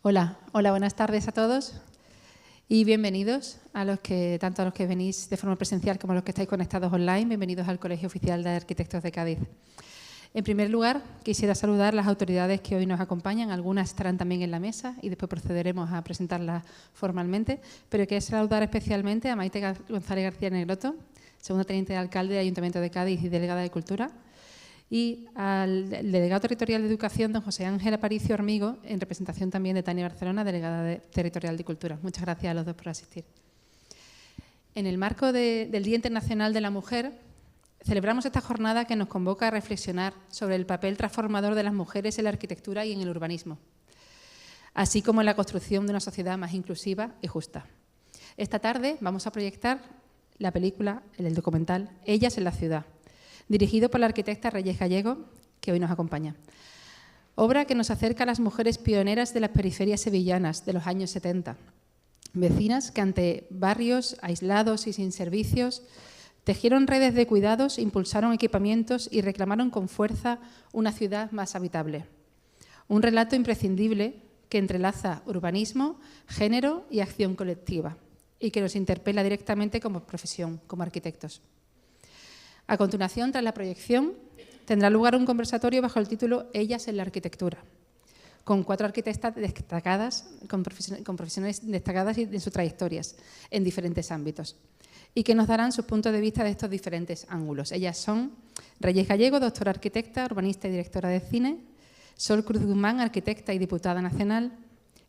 Hola, buenas tardes a todos y bienvenidos tanto a los que venís de forma presencial como a los que estáis conectados online. Bienvenidos al Colegio Oficial de Arquitectos de Cádiz. En primer lugar, quisiera saludar a las autoridades que hoy nos acompañan. Algunas estarán también en la mesa y después procederemos a presentarlas formalmente. Pero quiero saludar especialmente a Maite González García Negroto, segunda teniente de alcalde del Ayuntamiento de Cádiz y delegada de Cultura, y al delegado territorial de Educación, don José Ángel Aparicio Hormigo, en representación también de Tania Barcelona, delegada territorial de Cultura. Muchas gracias a los dos por asistir. En el marco del Día Internacional de la Mujer, celebramos esta jornada que nos convoca a reflexionar sobre el papel transformador de las mujeres en la arquitectura y en el urbanismo, así como en la construcción de una sociedad más inclusiva y justa. Esta tarde vamos a proyectar la película, el documental Ellas en la ciudad, dirigido por la arquitecta Reyes Gallego, que hoy nos acompaña. Obra que nos acerca a las mujeres pioneras de las periferias sevillanas de los años 70, vecinas que ante barrios aislados y sin servicios tejieron redes de cuidados, impulsaron equipamientos y reclamaron con fuerza una ciudad más habitable. Un relato imprescindible que entrelaza urbanismo, género y acción colectiva y que nos interpela directamente como profesión, como arquitectos. A continuación, tras la proyección, tendrá lugar un conversatorio bajo el título Ellas en la arquitectura, con 4 arquitectas destacadas, con profesiones destacadas en sus trayectorias en diferentes ámbitos, y que nos darán sus puntos de vista de estos diferentes ángulos. Ellas son Reyes Gallego, doctora arquitecta, urbanista y directora de cine; Sol Cruz Guzmán, arquitecta y diputada nacional;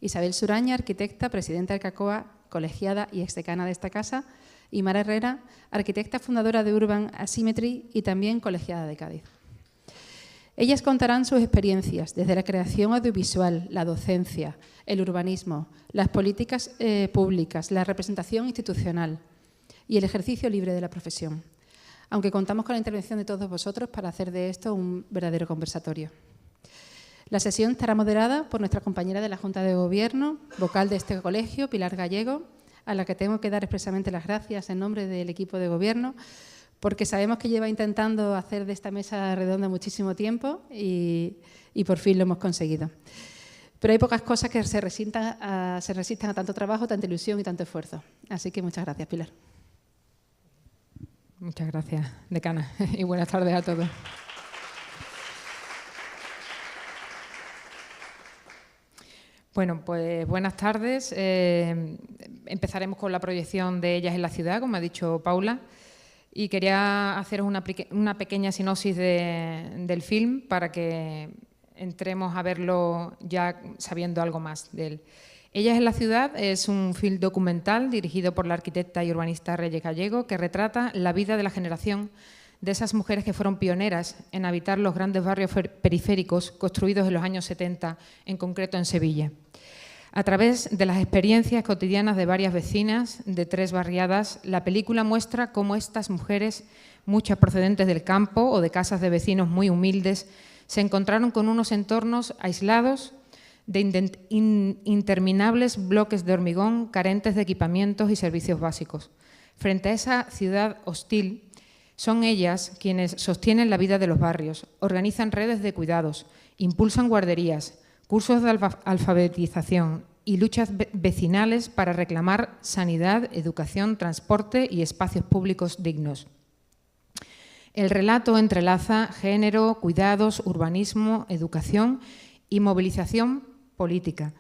Isabel Suraña, arquitecta, presidenta del CACOA, colegiada y exdecana de esta casa; y Mara Herrera, arquitecta fundadora de Urban Asymmetry y también colegiada de Cádiz. Ellas contarán sus experiencias desde la creación audiovisual, la docencia, el urbanismo, las políticas públicas, la representación institucional y el ejercicio libre de la profesión, aunque contamos con la intervención de todos vosotros para hacer de esto un verdadero conversatorio. La sesión estará moderada por nuestra compañera de la Junta de Gobierno, vocal de este colegio, Pilar Gallego, a la que tengo que dar expresamente las gracias en nombre del equipo de Gobierno, porque sabemos que lleva intentando hacer de esta mesa redonda muchísimo tiempo y por fin lo hemos conseguido. Pero hay pocas cosas que se resistan a tanto trabajo, tanta ilusión y tanto esfuerzo. Así que muchas gracias, Pilar. Muchas gracias, decana, y buenas tardes a todos. Bueno, pues buenas tardes. Empezaremos con la proyección de Ellas en la ciudad, como ha dicho Paula, y quería haceros una pequeña sinopsis del film para que entremos a verlo ya sabiendo algo más de él. Ellas en la ciudad es un film documental dirigido por la arquitecta y urbanista Reyes Gallego que retrata la vida de la generación de esas mujeres que fueron pioneras en habitar los grandes barrios periféricos construidos en los años 70, en concreto en Sevilla. A través de las experiencias cotidianas de varias vecinas de 3 barriadas, la película muestra cómo estas mujeres, muchas procedentes del campo o de casas de vecinos muy humildes, se encontraron con unos entornos aislados de interminables bloques de hormigón carentes de equipamientos y servicios básicos. Frente a esa ciudad hostil, son ellas quienes sostienen la vida de los barrios, organizan redes de cuidados, impulsan guarderías, cursos de alfabetización y luchas vecinales para reclamar sanidad, educación, transporte y espacios públicos dignos. El relato entrelaza género, cuidados, urbanismo, educación y movilización política,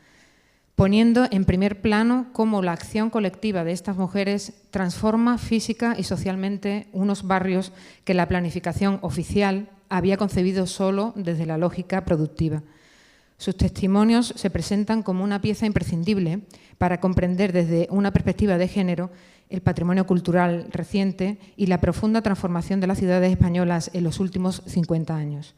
poniendo en primer plano cómo la acción colectiva de estas mujeres transforma física y socialmente unos barrios que la planificación oficial había concebido solo desde la lógica productiva. Sus testimonios se presentan como una pieza imprescindible para comprender desde una perspectiva de género el patrimonio cultural reciente y la profunda transformación de las ciudades españolas en los últimos 50 años.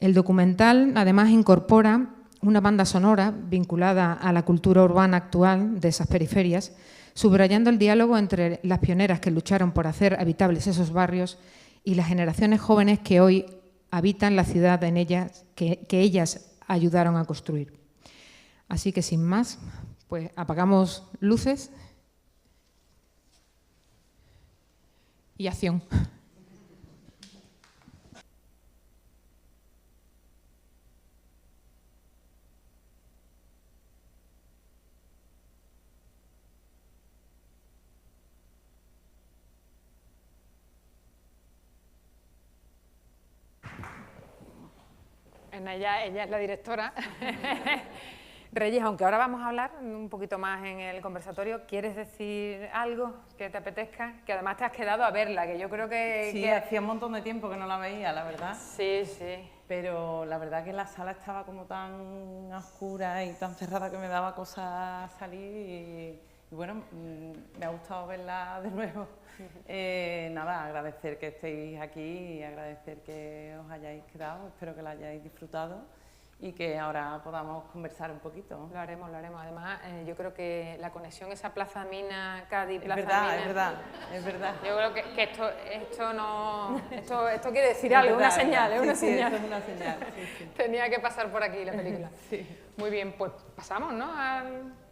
El documental, además, incorpora una banda sonora vinculada a la cultura urbana actual de esas periferias, subrayando el diálogo entre las pioneras que lucharon por hacer habitables esos barrios y las generaciones jóvenes que hoy habitan la ciudad en ellas, que ellas ayudaron a construir. Así que, sin más, pues apagamos luces y acción. ella es la directora. Reyes, aunque ahora vamos a hablar un poquito más en el conversatorio, ¿quieres decir algo que te apetezca? Que además te has quedado a verla, que yo creo que... Sí, hacía un montón de tiempo que no la veía, la verdad. Sí, sí. Pero la verdad que la sala estaba como tan oscura y tan cerrada que me daba cosa salir y bueno, me ha gustado verla de nuevo. Nada, agradecer que estéis aquí y agradecer que os hayáis quedado, espero que la hayáis disfrutado y que ahora podamos conversar un poquito. Lo haremos, lo haremos. Además, yo creo que la conexión esa Plaza Mina, Cádiz, Plaza Mina... Es verdad. Yo creo que esto quiere decir algo, una señal, ¿eh? Una señal. Esto es una señal. Sí. Tenía que pasar por aquí la película. Sí. Muy bien, pues pasamos, ¿no?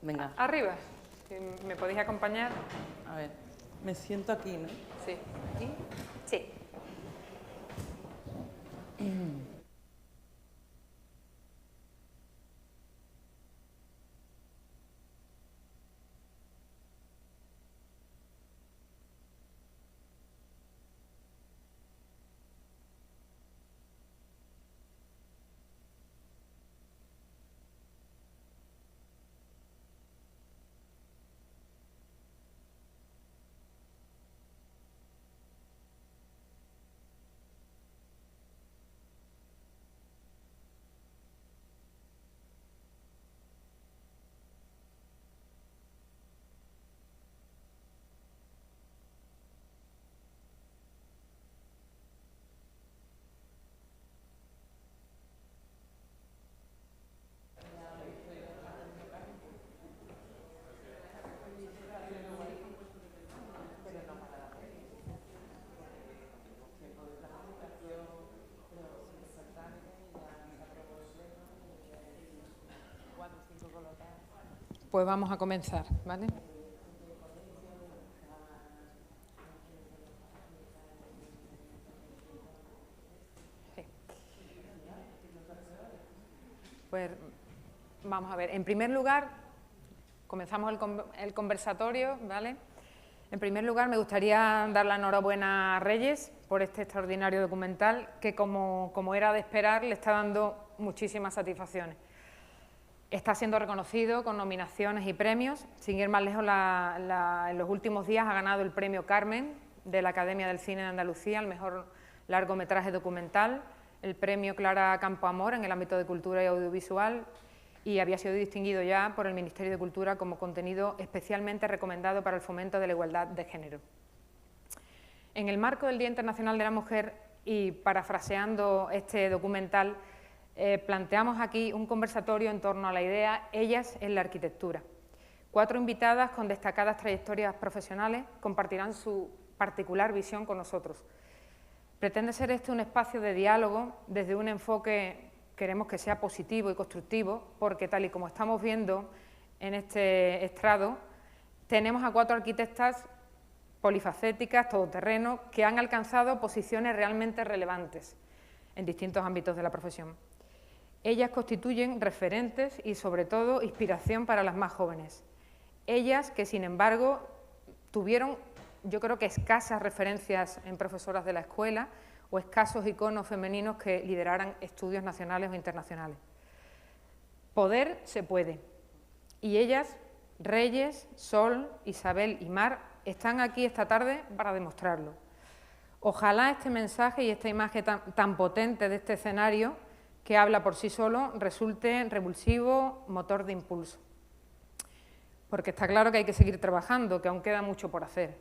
Venga. Arriba. ¿Me podéis acompañar? A ver, me siento aquí, ¿no? Sí. ¿Aquí? Sí. Pues vamos a comenzar, ¿vale? Sí. Pues vamos a ver, en primer lugar, comenzamos el conversatorio, ¿vale? En primer lugar, me gustaría dar la enhorabuena a Reyes por este extraordinario documental que, como era de esperar, le está dando muchísimas satisfacciones. Está siendo reconocido con nominaciones y premios. Sin ir más lejos, en los últimos días ha ganado el premio Carmen de la Academia del Cine de Andalucía, el mejor largometraje documental, el premio Clara Campoamor en el ámbito de cultura y audiovisual, y había sido distinguido ya por el Ministerio de Cultura como contenido especialmente recomendado para el fomento de la igualdad de género. En el marco del Día Internacional de la Mujer, y parafraseando este documental, planteamos aquí un conversatorio en torno a la idea Ellas en la arquitectura. 4 invitadas con destacadas trayectorias profesionales compartirán su particular visión con nosotros. Pretende ser este un espacio de diálogo desde un enfoque, queremos que sea positivo y constructivo, porque tal y como estamos viendo en este estrado, tenemos a 4 arquitectas polifacéticas, todoterreno, que han alcanzado posiciones realmente relevantes en distintos ámbitos de la profesión. Ellas constituyen referentes y, sobre todo, inspiración para las más jóvenes. Ellas que, sin embargo, tuvieron, yo creo que escasas referencias en profesoras de la escuela o escasos iconos femeninos que lideraran estudios nacionales o internacionales. Poder se puede. Y ellas, Reyes, Sol, Isabel y Mar, están aquí esta tarde para demostrarlo. Ojalá este mensaje y esta imagen tan potente de este escenario, que habla por sí solo, resulte revulsivo, motor de impulso. Porque está claro que hay que seguir trabajando, que aún queda mucho por hacer.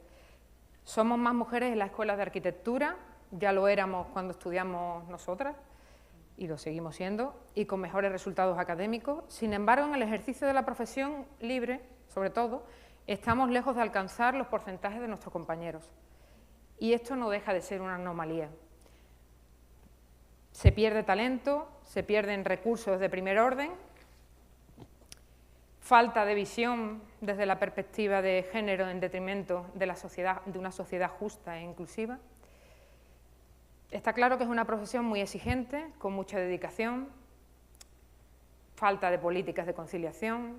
Somos más mujeres en las escuelas de arquitectura, ya lo éramos cuando estudiamos nosotras, y lo seguimos siendo, y con mejores resultados académicos. Sin embargo, en el ejercicio de la profesión libre, sobre todo, estamos lejos de alcanzar los porcentajes de nuestros compañeros. Y esto no deja de ser una anomalía. Se pierde talento, se pierden recursos de primer orden, falta de visión desde la perspectiva de género en detrimento de una sociedad justa e inclusiva. Está claro que es una profesión muy exigente, con mucha dedicación, falta de políticas de conciliación,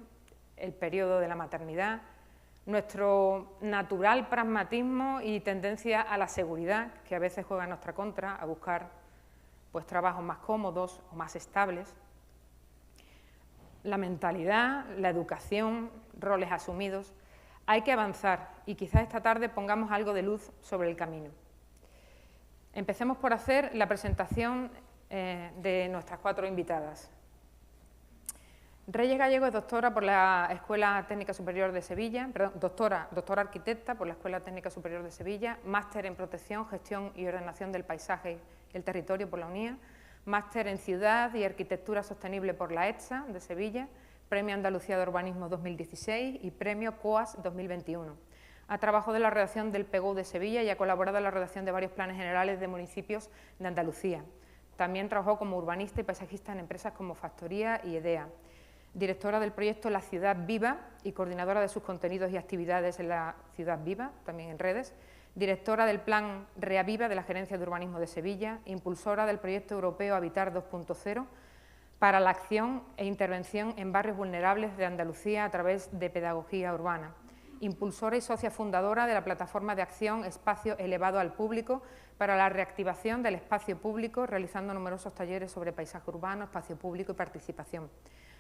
el periodo de la maternidad, nuestro natural pragmatismo y tendencia a la seguridad, que a veces juega en nuestra contra, a buscar pues trabajos más cómodos o más estables. La mentalidad, la educación, roles asumidos. Hay que avanzar y quizás esta tarde pongamos algo de luz sobre el camino. Empecemos por hacer la presentación de nuestras 4 invitadas. Reyes Gallego es doctora por la Escuela Técnica Superior de Sevilla, doctora arquitecta por la Escuela Técnica Superior de Sevilla, máster en Protección, Gestión y Ordenación del Paisaje y el Territorio por la UNIA, máster en Ciudad y Arquitectura Sostenible por la ETSA de Sevilla, Premio Andalucía de Urbanismo 2016 y Premio COAS 2021. Ha trabajado en la redacción del PGU de Sevilla y ha colaborado en la redacción de varios planes generales de municipios de Andalucía. También trabajó como urbanista y paisajista en empresas como Factoría y EDEA. Directora del proyecto La Ciudad Viva y coordinadora de sus contenidos y actividades en la Ciudad Viva, también en redes. Directora del Plan Reaviva de la Gerencia de Urbanismo de Sevilla, impulsora del proyecto europeo Habitar 2.0 para la acción e intervención en barrios vulnerables de Andalucía a través de pedagogía urbana. Impulsora y socia fundadora de la plataforma de acción Espacio Elevado al Público para la reactivación del espacio público, realizando numerosos talleres sobre paisaje urbano, espacio público y participación.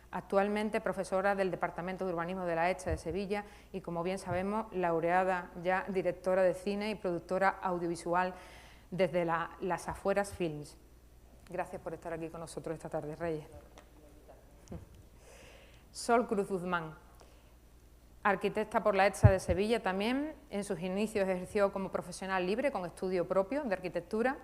Actualmente profesora del Departamento de Urbanismo de la ETSA de Sevilla y, como bien sabemos, laureada ya directora de cine y productora audiovisual desde Las Afueras Films. Gracias por estar aquí con nosotros esta tarde, Reyes. Sol Cruz Guzmán, arquitecta por la ETSA de Sevilla también. En sus inicios ejerció como profesional libre con estudio propio de arquitectura.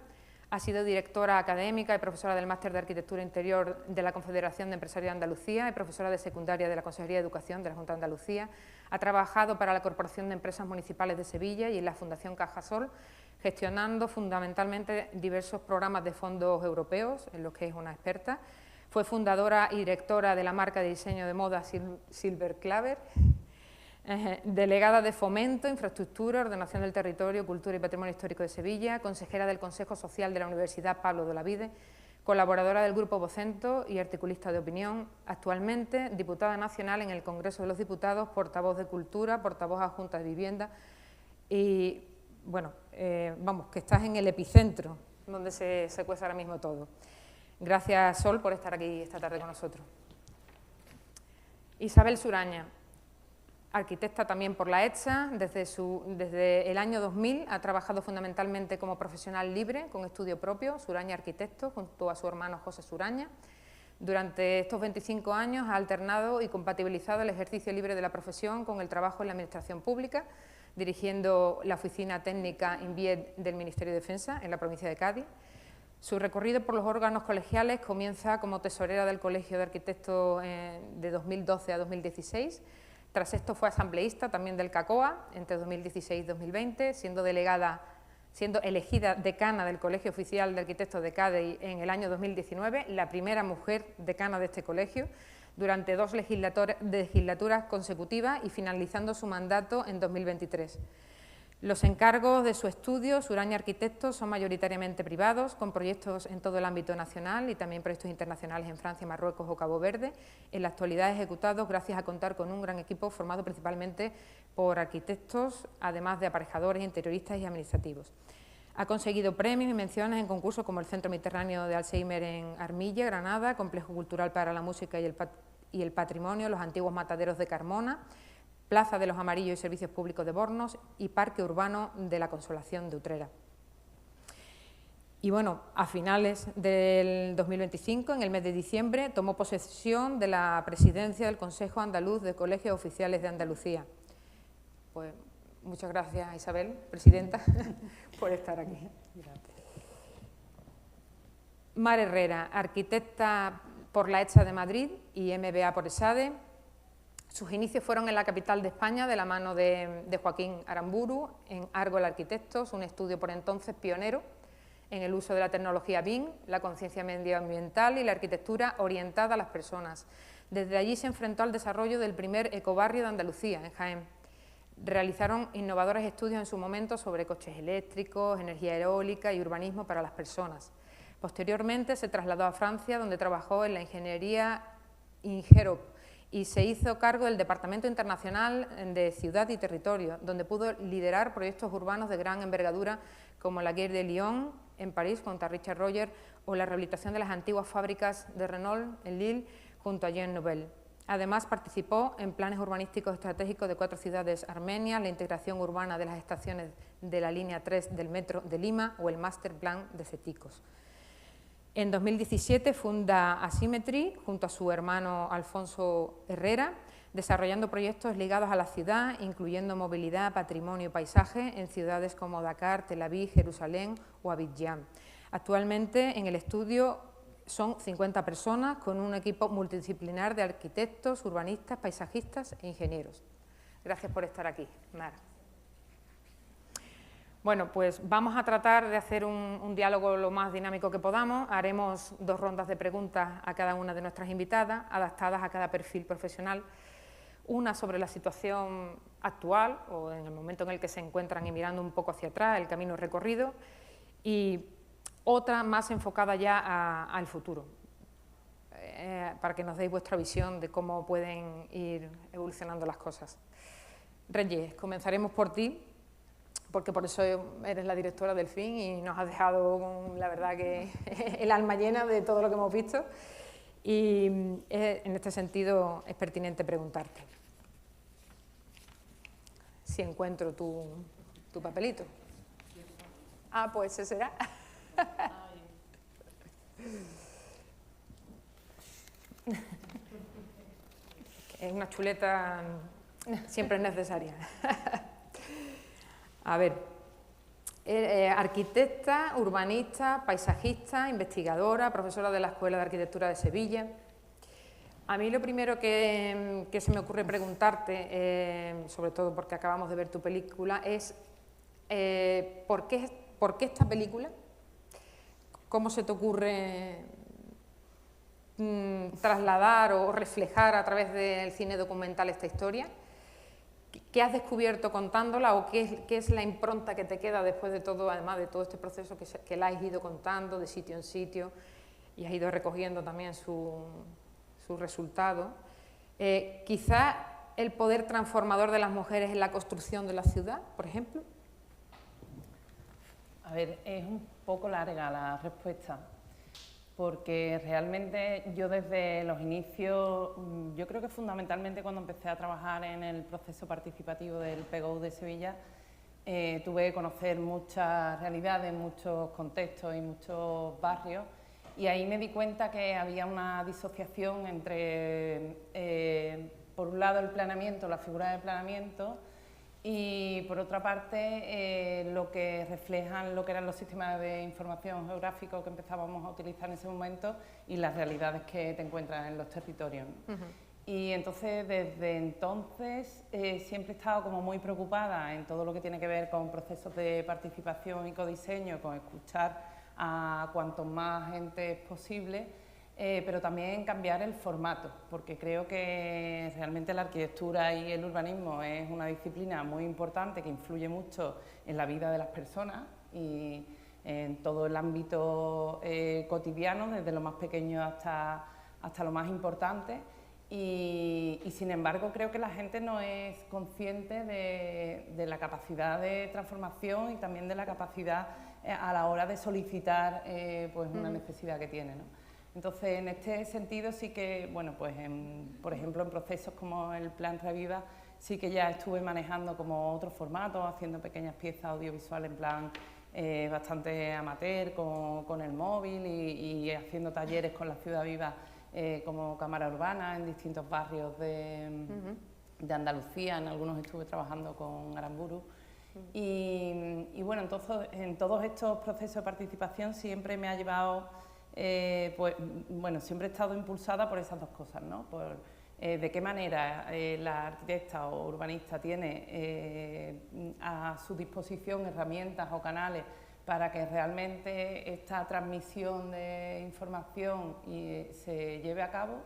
Ha sido directora académica y profesora del Máster de Arquitectura Interior de la Confederación de Empresarios de Andalucía y profesora de secundaria de la Consejería de Educación de la Junta de Andalucía. Ha trabajado para la Corporación de Empresas Municipales de Sevilla y en la Fundación Cajasol, gestionando fundamentalmente diversos programas de fondos europeos, en los que es una experta. Fue fundadora y directora de la marca de diseño de moda Silver Claver, delegada de Fomento, Infraestructura, Ordenación del Territorio, Cultura y Patrimonio Histórico de Sevilla, consejera del Consejo Social de la Universidad Pablo de Olavide, colaboradora del Grupo Vocento y articulista de opinión, actualmente diputada nacional en el Congreso de los Diputados, portavoz de Cultura, portavoz adjunta de Vivienda y, bueno, vamos, que estás en el epicentro donde se cuece ahora mismo todo. Gracias, Sol, por estar aquí esta tarde con nosotros. Isabel Suraña, arquitecta también por la ETSA, desde el año 2000 ha trabajado fundamentalmente como profesional libre, con estudio propio, Suraña Arquitecto, junto a su hermano José Suraña. Durante estos 25 años ha alternado y compatibilizado el ejercicio libre de la profesión con el trabajo en la Administración Pública, dirigiendo la Oficina Técnica INVIED del Ministerio de Defensa en la provincia de Cádiz. Su recorrido por los órganos colegiales comienza como tesorera del Colegio de Arquitectos de 2012 a 2016. Tras esto fue asambleísta también del CACOA entre 2016 y 2020, siendo elegida decana del Colegio Oficial de Arquitectos de Cádiz en el año 2019, la primera mujer decana de este colegio, durante 2 legislaturas consecutivas y finalizando su mandato en 2023. Los encargos de su estudio, Suraña Arquitectos, son mayoritariamente privados, con proyectos en todo el ámbito nacional y también proyectos internacionales en Francia, Marruecos o Cabo Verde, en la actualidad ejecutados gracias a contar con un gran equipo formado principalmente por arquitectos, además de aparejadores, interioristas y administrativos. Ha conseguido premios y menciones en concursos como el Centro Mediterráneo de Alzheimer en Armilla, Granada, Complejo Cultural para la Música y el Patrimonio, los antiguos mataderos de Carmona, Plaza de los Amarillos y Servicios Públicos de Bornos y Parque Urbano de la Consolación de Utrera. Y bueno, a finales del 2025, en el mes de diciembre, tomó posesión de la presidencia del Consejo Andaluz de Colegios Oficiales de Andalucía. Pues muchas gracias, Isabel, presidenta, por estar aquí. Mar Herrera, arquitecta por la ETSA de Madrid y MBA por ESADE. Sus inicios fueron en la capital de España, de la mano de Joaquín Aramburu, en Argol Arquitectos, un estudio por entonces pionero en el uso de la tecnología BIM, la conciencia medioambiental y la arquitectura orientada a las personas. Desde allí se enfrentó al desarrollo del primer ecobarrio de Andalucía, en Jaén. Realizaron innovadores estudios en su momento sobre coches eléctricos, energía eólica y urbanismo para las personas. Posteriormente se trasladó a Francia, donde trabajó en la ingeniería Ingerop, y se hizo cargo del Departamento Internacional de Ciudad y Territorio, donde pudo liderar proyectos urbanos de gran envergadura como la Gare de Lyon en París junto a Richard Rogers o la rehabilitación de las antiguas fábricas de Renault en Lille junto a Jean Nouvel. Además, participó en planes urbanísticos estratégicos de 4 ciudades armenias, la integración urbana de las estaciones de la línea 3 del metro de Lima o el Master Plan de Ceticos. En 2017 funda Asymmetry junto a su hermano Alfonso Herrera, desarrollando proyectos ligados a la ciudad, incluyendo movilidad, patrimonio y paisaje en ciudades como Dakar, Tel Aviv, Jerusalén o Abidjan. Actualmente en el estudio son 50 personas con un equipo multidisciplinar de arquitectos, urbanistas, paisajistas e ingenieros. Gracias por estar aquí, Mar. Bueno, pues vamos a tratar de hacer un diálogo lo más dinámico que podamos. Haremos 2 rondas de preguntas a cada una de nuestras invitadas, adaptadas a cada perfil profesional. Una sobre la situación actual o en el momento en el que se encuentran y mirando un poco hacia atrás, el camino recorrido, y otra más enfocada ya al futuro, para que nos deis vuestra visión de cómo pueden ir evolucionando las cosas. Reyes, comenzaremos por ti, porque por eso eres la directora del FIN y nos has dejado, la verdad, que el alma llena de todo lo que hemos visto. Y en este sentido es pertinente preguntarte si encuentro tu papelito. Ah, pues ese será. Es una chuleta, siempre es necesaria. A ver, arquitecta, urbanista, paisajista, investigadora, profesora de la Escuela de Arquitectura de Sevilla. A mí lo primero que se me ocurre preguntarte, sobre todo porque acabamos de ver tu película, es ¿por qué esta película? ¿Cómo se te ocurre trasladar o reflejar a través del cine documental esta historia? ¿Qué has descubierto contándola o qué es la impronta que te queda después de todo, además de todo este proceso que la has ido contando de sitio en sitio y has ido recogiendo también su resultado? Quizá el poder transformador de las mujeres en la construcción de la ciudad, por ejemplo. A ver, es un poco larga la respuesta, porque realmente yo desde los inicios, yo creo que fundamentalmente cuando empecé a trabajar en el proceso participativo del PGO de Sevilla, tuve que conocer muchas realidades, muchos contextos y muchos barrios, y ahí me di cuenta que había una disociación entre, por un lado, el planeamiento, la figura del planeamiento, y por otra parte lo que reflejan lo que eran los sistemas de información geográficos que empezábamos a utilizar en ese momento y las realidades que te encuentras en los territorios. Y entonces desde entonces siempre he estado como muy preocupada en todo lo que tiene que ver con procesos de participación y codiseño, con escuchar a cuanto más gente es posible, pero también cambiar el formato, porque creo que realmente la arquitectura y el urbanismo es una disciplina muy importante que influye mucho en la vida de las personas y en todo el ámbito cotidiano, desde lo más pequeño hasta lo más importante, y sin embargo creo que la gente no es consciente de la capacidad de transformación y también de la capacidad a la hora de solicitar pues una necesidad que tiene, ¿no? Entonces, en este sentido sí que, bueno, pues por ejemplo en procesos como el Plan Reviva sí que ya estuve manejando como otros formatos, haciendo pequeñas piezas audiovisuales en plan bastante amateur con el móvil y haciendo talleres con la Ciudad Viva como cámara urbana en distintos barrios de Andalucía, en algunos estuve trabajando con Aramburu. Y bueno, entonces en todos estos procesos de participación siempre me ha llevado, pues bueno, siempre he estado impulsada por esas dos cosas, ¿no? Por de qué manera la arquitecta o urbanista tiene a su disposición herramientas o canales para que realmente esta transmisión de información se lleve a cabo.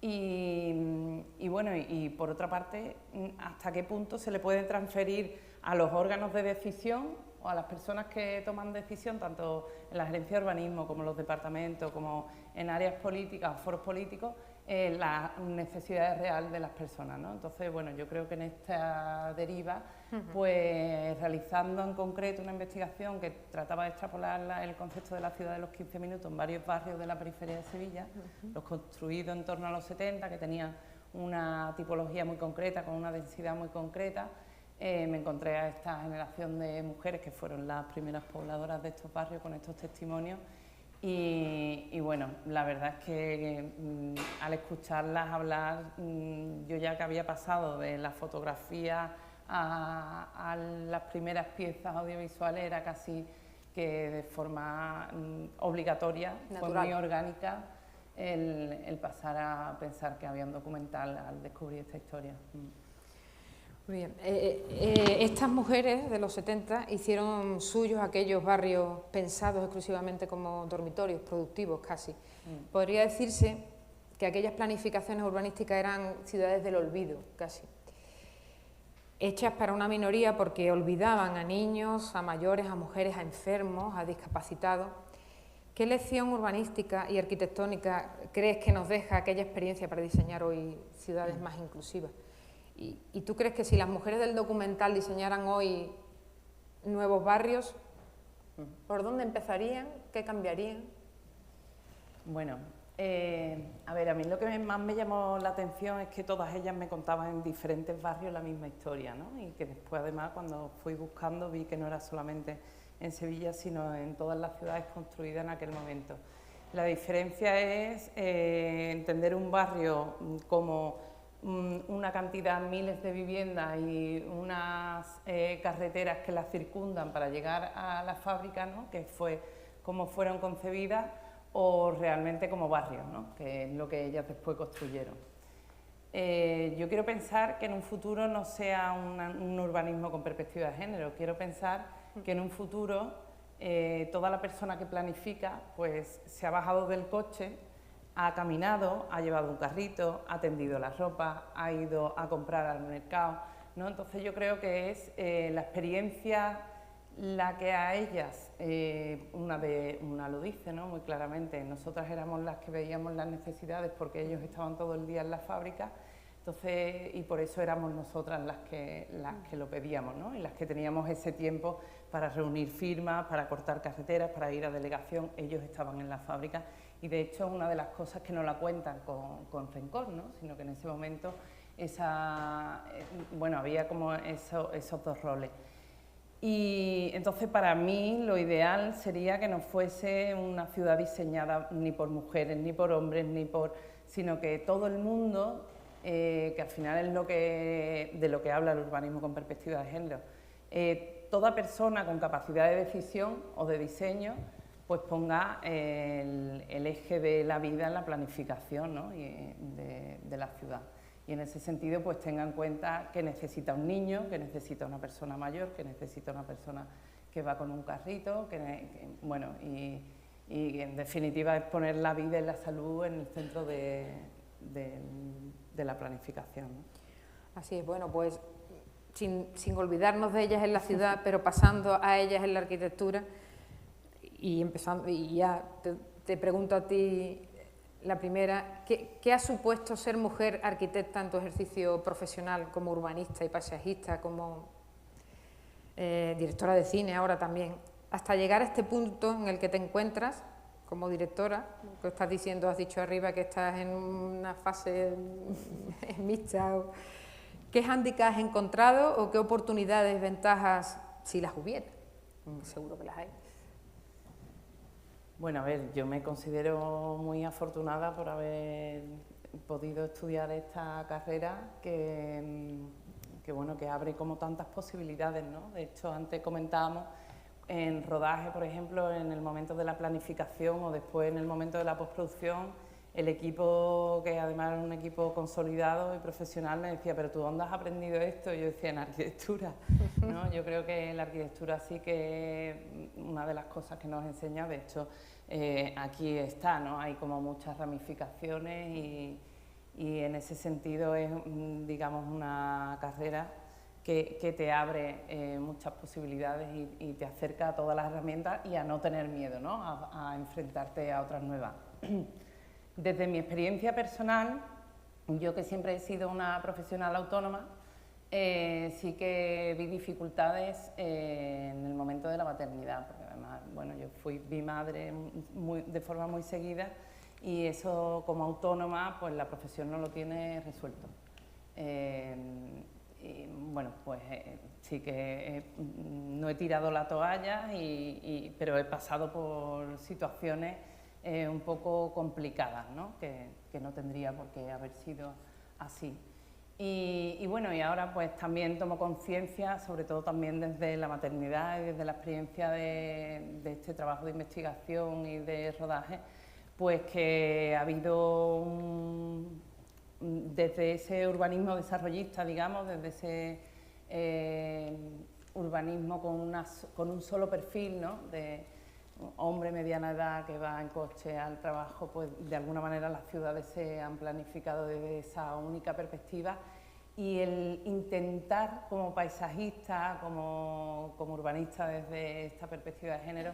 Y bueno, y por otra parte, hasta qué punto se le puede transferir a los órganos de decisión o a las personas que toman decisión, tanto en la gerencia de urbanismo como en los departamentos, como en áreas políticas o foros políticos, las necesidades reales de las personas, ¿no? Entonces, bueno, yo creo que en esta deriva, pues realizando en concreto una investigación que trataba de extrapolar el concepto de la ciudad de los 15 minutos en varios barrios de la periferia de Sevilla, los construidos en torno a los 70, que tenían una tipología muy concreta, con una densidad muy concreta, me encontré a esta generación de mujeres que fueron las primeras pobladoras de estos barrios con estos testimonios y bueno, la verdad es que al escucharlas hablar, yo ya que había pasado de la fotografía a las primeras piezas audiovisuales, era casi que de forma obligatoria, fue muy orgánica el pasar a pensar que había un documental al descubrir esta historia. Muy bien. Estas mujeres de los 70 hicieron suyos aquellos barrios pensados exclusivamente como dormitorios, productivos casi. Podría decirse que aquellas planificaciones urbanísticas eran ciudades del olvido, casi. Hechas para una minoría porque olvidaban a niños, a mayores, a mujeres, a enfermos, a discapacitados. ¿Qué lección urbanística y arquitectónica crees que nos deja aquella experiencia para diseñar hoy ciudades más inclusivas? ¿Y tú crees que si las mujeres del documental diseñaran hoy nuevos barrios, por dónde empezarían? ¿Qué cambiarían? Bueno, a ver, a mí lo que más me llamó la atención es que todas ellas me contaban en diferentes barrios la misma historia, ¿no? Y que después, además, cuando fui buscando, vi que no era solamente en Sevilla, sino en todas las ciudades construidas en aquel momento. La diferencia es entender un barrio como una cantidad, miles de viviendas y unas carreteras que las circundan para llegar a la fábrica, ¿no? Que fue como fueron concebidas, o realmente como barrios, ¿no? Que es lo que ellas después construyeron. Yo quiero pensar que en un futuro no sea un urbanismo con perspectiva de género, quiero pensar que en un futuro toda la persona que planifica pues se ha bajado del coche, ha caminado, ha llevado un carrito, ha tendido la ropa, ha ido a comprar al mercado, ¿no? Entonces yo creo que es la experiencia la que a ellas, una lo dice, ¿no? Muy claramente, nosotras éramos las que veíamos las necesidades porque ellos estaban todo el día en la fábrica, entonces, y por eso éramos nosotras las que lo pedíamos, ¿no? Y las que teníamos ese tiempo para reunir firmas, para cortar carreteras, para ir a delegación, ellos estaban en la fábrica. Y de hecho una de las cosas que no la cuentan con rencor, ¿no? Sino que en ese momento bueno, había como esos dos roles. Y entonces para mí lo ideal sería que no fuese una ciudad diseñada ni por mujeres, ni por hombres, sino que todo el mundo, que al final es de lo que habla el urbanismo con perspectiva de género, toda persona con capacidad de decisión o de diseño pues ponga el eje de la vida en la planificación, ¿no? de la ciudad. Y en ese sentido pues tenga en cuenta que necesita un niño, que necesita una persona mayor, que necesita una persona que va con un carrito, bueno, y en definitiva es poner la vida y la salud en el centro de la planificación, ¿no? Así es, bueno, pues sin olvidarnos de ellas en la ciudad, pero pasando a ellas en la arquitectura. Y ya te pregunto a ti la primera, ¿qué ha supuesto ser mujer arquitecta en tu ejercicio profesional como urbanista y paisajista, como directora de cine ahora también, hasta llegar a este punto en el que te encuentras como directora? Que estás diciendo, has dicho arriba que estás en una fase mixta. ¿Qué hándicap has encontrado o qué oportunidades, ventajas, si las hubiera? Seguro que las hay. Bueno, a ver, yo me considero muy afortunada por haber podido estudiar esta carrera que bueno, que abre como tantas posibilidades, ¿no? De hecho, antes comentábamos en rodaje, por ejemplo, en el momento de la planificación o después en el momento de la postproducción, el equipo, que además era un equipo consolidado y profesional, me decía, ¿pero tú dónde has aprendido esto? Y yo decía, en arquitectura, ¿no? Yo creo que la arquitectura sí que es una de las cosas que nos enseña, de hecho, aquí está, ¿no? Hay como muchas ramificaciones y en ese sentido es, digamos, una carrera que te abre muchas posibilidades y te acerca a todas las herramientas y a no tener miedo, ¿no? A enfrentarte a otras nuevas. Desde mi experiencia personal, yo que siempre he sido una profesional autónoma, sí que vi dificultades en el momento de la maternidad, porque además, bueno, yo vi madre de forma muy seguida y eso como autónoma, pues la profesión no lo tiene resuelto. Y bueno, pues sí que no he tirado la toalla, pero he pasado por situaciones un poco complicadas, ¿no? Que no tendría por qué haber sido así. Y bueno, y ahora pues también tomo conciencia, sobre todo también desde la maternidad y desde la experiencia de este trabajo de investigación y de rodaje, pues que ha habido desde ese urbanismo desarrollista, digamos, desde ese urbanismo con un solo perfil, ¿no? De hombre mediana edad que va en coche al trabajo, pues de alguna manera las ciudades se han planificado desde esa única perspectiva, y el intentar como paisajista, como urbanista desde esta perspectiva de género,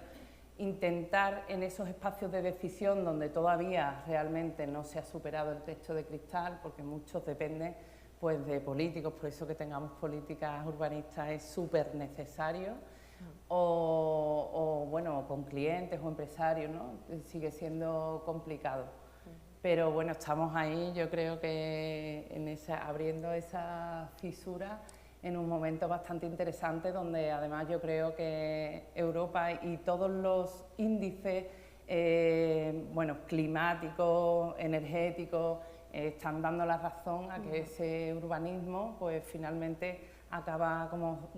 intentar en esos espacios de decisión donde todavía realmente no se ha superado el techo de cristal, porque muchos dependen pues de políticos, por eso que tengamos políticas urbanistas es súper necesario, o bueno, con clientes o empresarios, ¿no? Sigue siendo complicado. Pero bueno, estamos ahí, yo creo que abriendo esa fisura en un momento bastante interesante, donde además yo creo que Europa y todos los índices bueno, climáticos, energéticos, están dando la razón a que ese urbanismo pues finalmente acaba como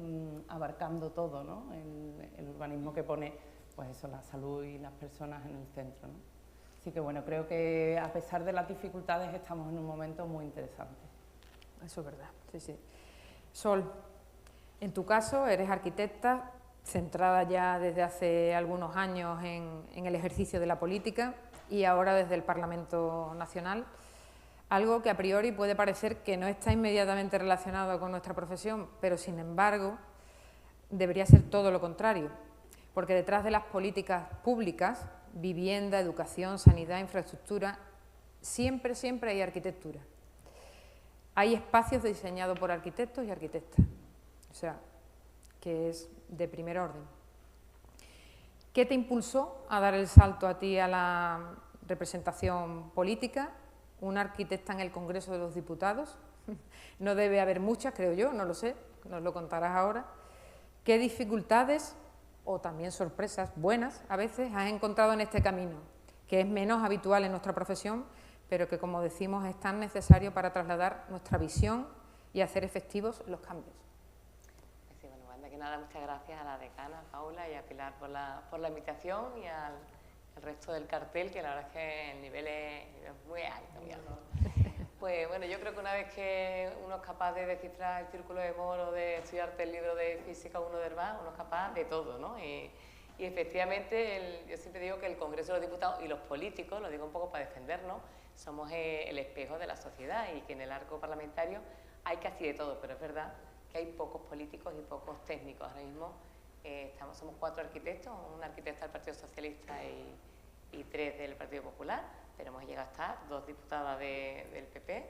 abarcando todo, ¿no? El urbanismo que pone pues eso, la salud y las personas en el centro, ¿no? Así que bueno, creo que a pesar de las dificultades estamos en un momento muy interesante. Eso es verdad, sí, sí. Sol, en tu caso eres arquitecta, centrada ya desde hace algunos años en el ejercicio de la política y ahora desde el Parlamento Nacional, algo que a priori puede parecer que no está inmediatamente relacionado con nuestra profesión, pero sin embargo debería ser todo lo contrario, porque detrás de las políticas públicas, vivienda, educación, sanidad, infraestructura, siempre hay arquitectura. Hay espacios diseñados por arquitectos y arquitectas, o sea, que es de primer orden. ¿Qué te impulsó a dar el salto a ti a la representación política? Una arquitecta en el Congreso de los Diputados, no debe haber muchas, creo yo, no lo sé, nos lo contarás ahora. ¿Qué dificultades o también sorpresas buenas a veces has encontrado en este camino, que es menos habitual en nuestra profesión, pero que, como decimos, es tan necesario para trasladar nuestra visión y hacer efectivos los cambios? Sí, bueno, antes que nada, muchas gracias a la decana, Paula, y a Pilar por la invitación, y al resto del cartel, que la verdad es que el nivel es muy alto, muy alto. Pues bueno, yo creo que una vez que uno es capaz de descifrar el círculo de Moore o de estudiarte el libro de Física 1 de Hervás, uno es capaz de todo, ¿no? Y efectivamente, yo siempre digo que el Congreso de los Diputados y los políticos, lo digo un poco para defendernos, somos el espejo de la sociedad, y que en el arco parlamentario hay casi de todo, pero es verdad que hay pocos políticos y pocos técnicos. Ahora mismo somos 4 arquitectos, un arquitecto del Partido Socialista y 3 del Partido Popular, pero hemos llegado a estar 2 diputadas del PP,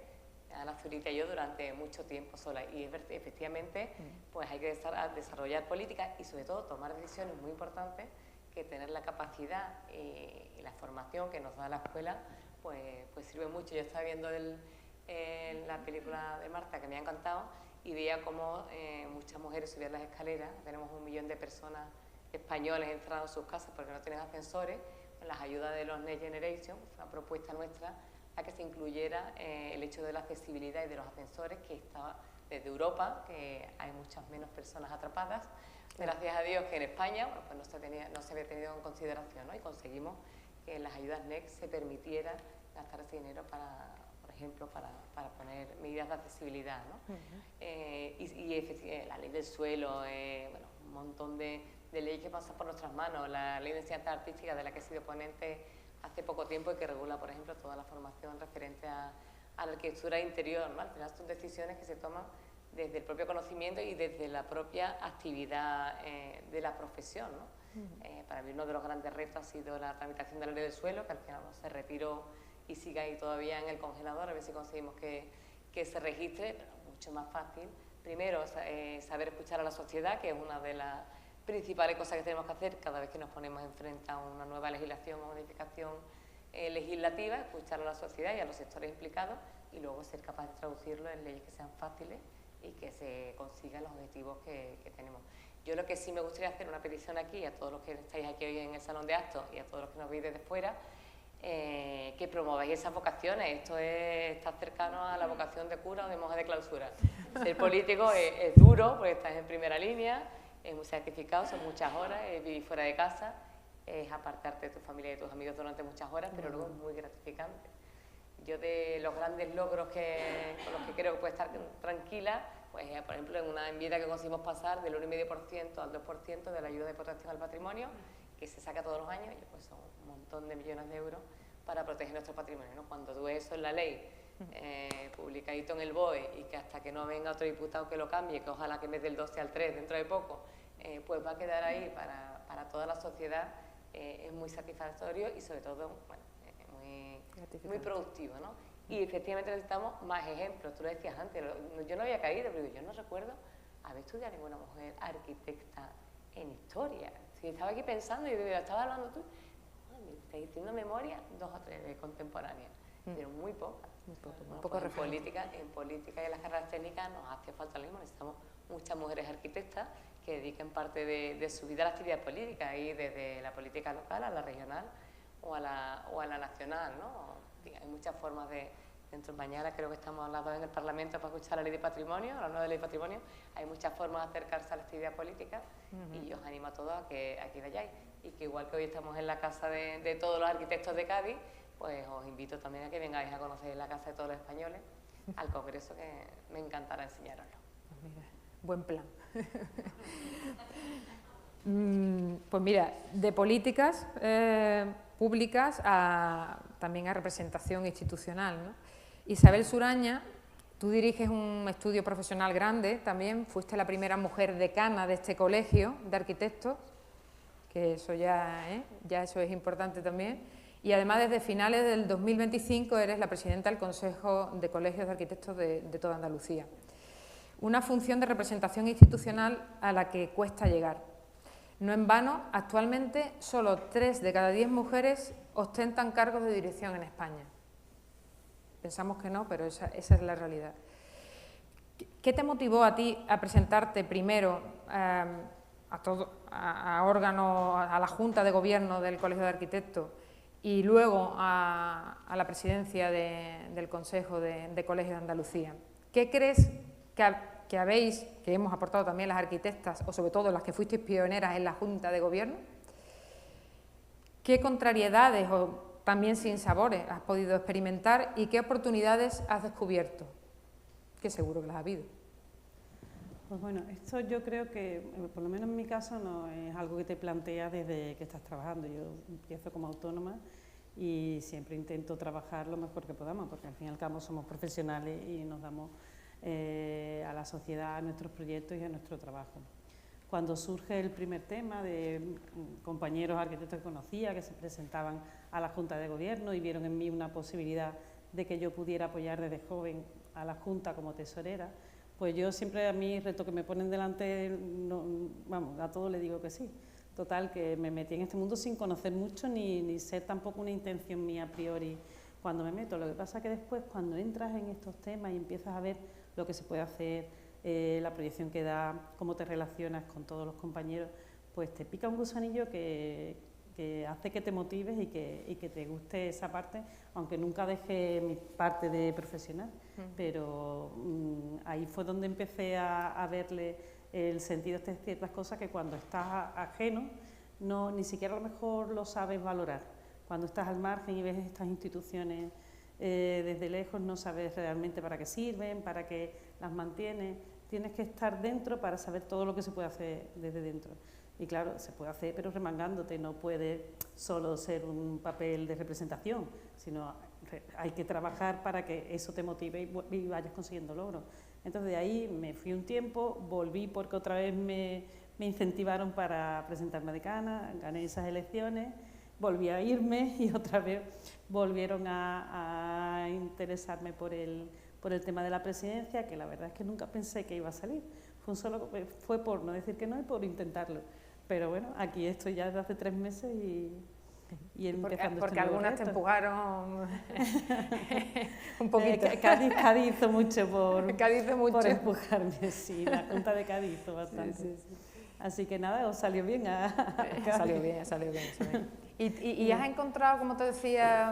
Ana Zurita y yo, durante mucho tiempo sola, y efectivamente pues hay que desarrollar políticas y sobre todo tomar decisiones muy importantes, que tener la capacidad y la formación que nos da la escuela pues sirve mucho. Yo estaba viendo la película de Marta, que me ha encantado, y veía cómo muchas mujeres subían las escaleras. Tenemos 1 millón de personas españoles encerrados en sus casas porque no tienen ascensores. Con las ayudas de los Next Generation, fue una propuesta nuestra a que se incluyera el hecho de la accesibilidad y de los ascensores, que estaba desde Europa, que hay muchas menos personas atrapadas. Gracias a Dios que en España pues no se había tenido en consideración, ¿no? Y conseguimos que en las ayudas Next se permitiera gastar ese dinero por ejemplo, para poner medidas de accesibilidad, ¿no? Y la ley del suelo, bueno, un montón de leyes que pasan por nuestras manos, la ley de enseñanza artística, de la que he sido ponente hace poco tiempo, y que regula, por ejemplo, toda la formación referente a la arquitectura interior, ¿no? Al final son decisiones que se toman desde el propio conocimiento y desde la propia actividad de la profesión, ¿no? Para mí uno de los grandes retos ha sido la tramitación de la ley del suelo, que al final se retiró y siga ahí todavía en el congelador, a ver si conseguimos que se registre, pero mucho más fácil. Primero, saber escuchar a la sociedad, que es una de las principales cosas que tenemos que hacer cada vez que nos ponemos enfrente a una nueva legislación o modificación legislativa, escuchar a la sociedad y a los sectores implicados y luego ser capaz de traducirlo en leyes que sean fáciles y que se consigan los objetivos que tenemos. Yo lo que sí me gustaría hacer una petición aquí a todos los que estáis aquí hoy en el Salón de Actos y a todos los que nos veis desde fuera, que promováis esas vocaciones. Esto está cercano a la vocación de cura o de monja de clausura. Ser político es duro porque estás en primera línea, es muy sacrificado, son muchas horas, es vivir fuera de casa, es apartarte de tu familia y de tus amigos durante muchas horas, pero luego es muy gratificante. Yo de los grandes logros con los que creo que puedo estar tranquila, pues por ejemplo en una enmienda que conseguimos pasar del 1,5% al 2% de la ayuda de protección al patrimonio, que se saca todos los años, y pues son un montón de millones de euros para proteger nuestro patrimonio, ¿no? Cuando tú eso en la ley, publicadito en el BOE, y que hasta que no venga otro diputado que lo cambie, que ojalá que en vez del 12 al 3 dentro de poco, pues va a quedar ahí para toda la sociedad, es muy satisfactorio y sobre todo, bueno, muy productivo, ¿no? Y efectivamente necesitamos más ejemplos. Tú lo decías antes, yo no había caído, pero yo no recuerdo haber estudiado ninguna mujer arquitecta en historia. Si estaba aquí pensando y estaba hablando tú, me estás diciendo memoria 2 o 3 de contemporáneas, pero muy pocas. Muy Bueno, poco pues en referente. política y en las carreras técnicas nos hace falta lo mismo. Necesitamos muchas mujeres arquitectas que dediquen parte de su vida a la actividad política, y desde la política local a la regional o a la nacional, ¿no? Hay muchas formas dentro mañana creo que estamos hablando en el Parlamento para escuchar la ley de patrimonio, la nueva ley de patrimonio, hay muchas formas de acercarse a la actividad política y yo os animo a todos a que vayáis, y que igual que hoy estamos en la casa de todos los arquitectos de Cádiz, pues os invito también a que vengáis a conocer la casa de todos los españoles, al congreso, que me encantará enseñaroslo. Mira, buen plan. Pues mira, de políticas públicas también a representación institucional, ¿no? Isabel Suraña, tú diriges un estudio profesional grande también, fuiste la primera mujer decana de este colegio de arquitectos, que eso ya eso es importante también, y además desde finales del 2025 eres la presidenta del Consejo de Colegios de Arquitectos de toda Andalucía. Una función de representación institucional a la que cuesta llegar. No en vano, actualmente solo 3 de cada 10 mujeres ostentan cargos de dirección en España. Pensamos que no, pero esa es la realidad. ¿Qué te motivó a ti a presentarte primero a órganos, a la Junta de Gobierno del Colegio de Arquitectos y luego a la presidencia del Consejo de Colegios de Andalucía? ¿Qué crees que hemos aportado también las arquitectas, o sobre todo las que fuisteis pioneras en la Junta de Gobierno? ¿Qué contrariedades o también sinsabores has podido experimentar y qué oportunidades has descubierto? Que seguro que las ha habido. Pues bueno, esto yo creo que, por lo menos en mi caso, no es algo que te planteas desde que estás trabajando. Yo empiezo como autónoma y siempre intento trabajar lo mejor que podamos, porque al fin y al cabo somos profesionales y nos damos a la sociedad, a nuestros proyectos y a nuestro trabajo. Cuando surge el primer tema de compañeros arquitectos que conocía, que se presentaban a la Junta de Gobierno y vieron en mí una posibilidad de que yo pudiera apoyar desde joven a la Junta como tesorera, pues yo siempre, a mí, reto que me ponen delante, vamos, a todo le digo que sí. Total, que me metí en este mundo sin conocer mucho ni ser tampoco una intención mía a priori cuando me meto. Lo que pasa es que después, cuando entras en estos temas y empiezas a ver lo que se puede hacer, la proyección que da, cómo te relacionas con todos los compañeros, pues te pica un gusanillo que hace que te motives y que te guste esa parte, aunque nunca deje mi parte de profesional. Pero ahí fue donde empecé a verle el sentido de ciertas cosas que cuando estás ajeno, ni siquiera a lo mejor lo sabes valorar. Cuando estás al margen y ves estas instituciones desde lejos, no sabes realmente para qué sirven, para qué las mantienes. Tienes que estar dentro para saber todo lo que se puede hacer desde dentro. Y claro, se puede hacer, pero remangándote, no puede solo ser un papel de representación, sino hay que trabajar para que eso te motive y vayas consiguiendo logros. Entonces de ahí me fui un tiempo, volví porque otra vez me incentivaron para presentarme a decana, gané esas elecciones volví a irme y otra vez volvieron a interesarme por el tema de la presidencia, que la verdad es que nunca pensé que iba a salir. Fue por no decir que no y por intentarlo. Pero bueno, aquí estoy ya desde hace 3 meses y empezando porque este nuevo algunas reto. te empujaron un poquito. Cádiz hizo mucho por, Cádiz hizo mucho. por empujarme, sí, la Junta de Cádiz hizo bastante. Sí. Así que nada, os salió bien. Salió bien. ¿Y has encontrado, como te decía,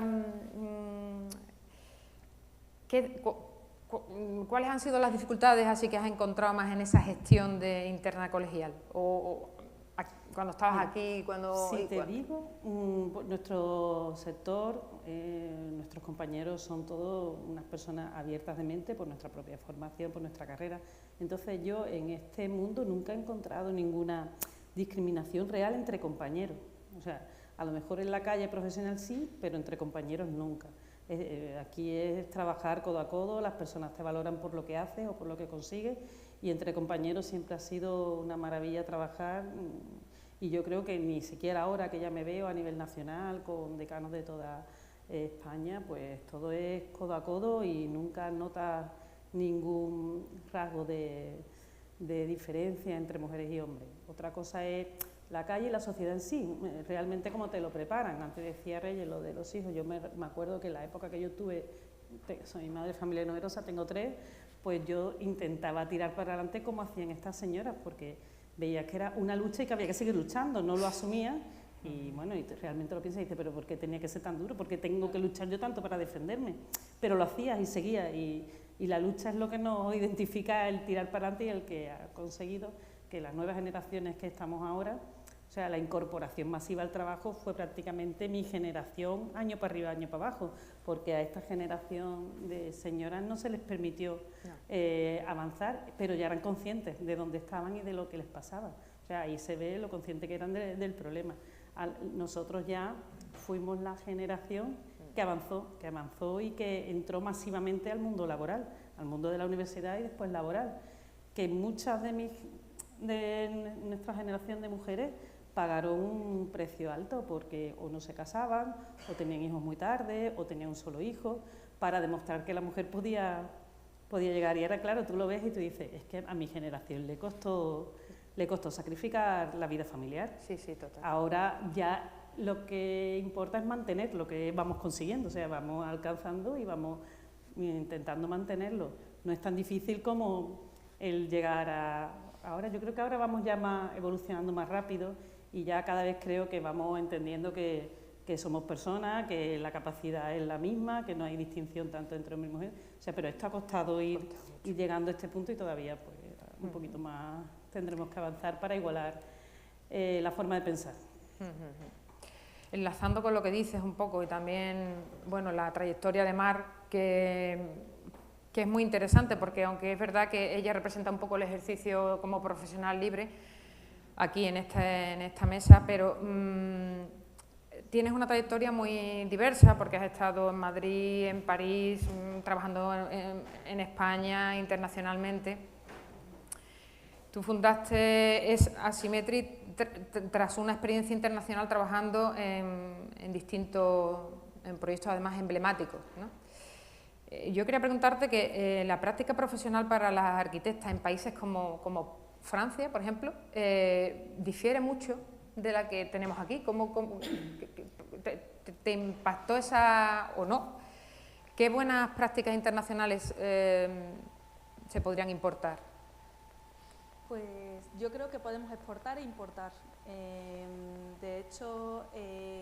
cuáles han sido las dificultades así que has encontrado más en esa gestión de interna colegial? ¿O cuando estabas aquí? Digo, nuestro sector, nuestros compañeros son todos unas personas abiertas de mente por nuestra propia formación, por nuestra carrera. Entonces yo en este mundo nunca he encontrado ninguna discriminación real entre compañeros. O sea, a lo mejor en la calle profesional sí, pero entre compañeros nunca. Aquí es trabajar codo a codo, las personas te valoran por lo que haces o por lo que consigues, y entre compañeros siempre ha sido una maravilla trabajar. Y yo creo que ni siquiera ahora que ya me veo a nivel nacional con decanos de toda España, pues todo es codo a codo y nunca notas ningún rasgo de diferencia entre mujeres y hombres. Otra cosa es la calle y la sociedad en sí, realmente cómo te lo preparan. Antes decía Reyes lo de los hijos, yo me acuerdo que en la época que yo tuve, soy madre de familia numerosa, tengo 3, pues yo intentaba tirar para adelante como hacían estas señoras, porque veía que era una lucha y que había que seguir luchando, no lo asumía y bueno, y realmente lo piensas y dices, pero ¿por qué tenía que ser tan duro? ¿Por qué tengo que luchar yo tanto para defenderme? Pero lo hacías y seguías y la lucha es lo que nos identifica, el tirar para adelante y el que ha conseguido que las nuevas generaciones que estamos ahora, o sea, la incorporación masiva al trabajo fue prácticamente mi generación, año para arriba, año para abajo, porque a esta generación de señoras no se les permitió avanzar, pero ya eran conscientes de dónde estaban y de lo que les pasaba. O sea, ahí se ve lo conscientes que eran del problema. Nosotros ya fuimos la generación que avanzó y que entró masivamente al mundo laboral, al mundo de la universidad y después laboral, que muchas de nuestra generación de mujeres pagaron un precio alto porque o no se casaban, o tenían hijos muy tarde, o tenían un solo hijo, para demostrar que la mujer podía llegar. Y ahora, claro, tú lo ves y tú dices, es que a mi generación le costó sacrificar la vida familiar. Sí, total. Ahora ya lo que importa es mantener lo que vamos consiguiendo, o sea, vamos alcanzando y vamos intentando mantenerlo. No es tan difícil como el llegar a... Ahora, yo creo que ahora vamos ya evolucionando más rápido y ya cada vez creo que vamos entendiendo que somos personas, que la capacidad es la misma, que no hay distinción tanto entre hombres y mujeres. O sea, pero esto ha costado ir llegando a este punto y todavía pues, un poquito más tendremos que avanzar para igualar la forma de pensar. Enlazando con lo que dices un poco y también, bueno, la trayectoria de Mar, que es muy interesante porque aunque es verdad que ella representa un poco el ejercicio como profesional libre aquí en esta mesa, pero tienes una trayectoria muy diversa porque has estado en Madrid, en París, trabajando en España, internacionalmente. Tú fundaste Asymmetry tras una experiencia internacional trabajando en proyectos además emblemáticos, ¿no? Yo quería preguntarte que la práctica profesional para las arquitectas en países como Francia, por ejemplo, difiere mucho de la que tenemos aquí. ¿Cómo te impactó esa o no? ¿Qué buenas prácticas internacionales se podrían importar? Pues yo creo que podemos exportar e importar. De hecho,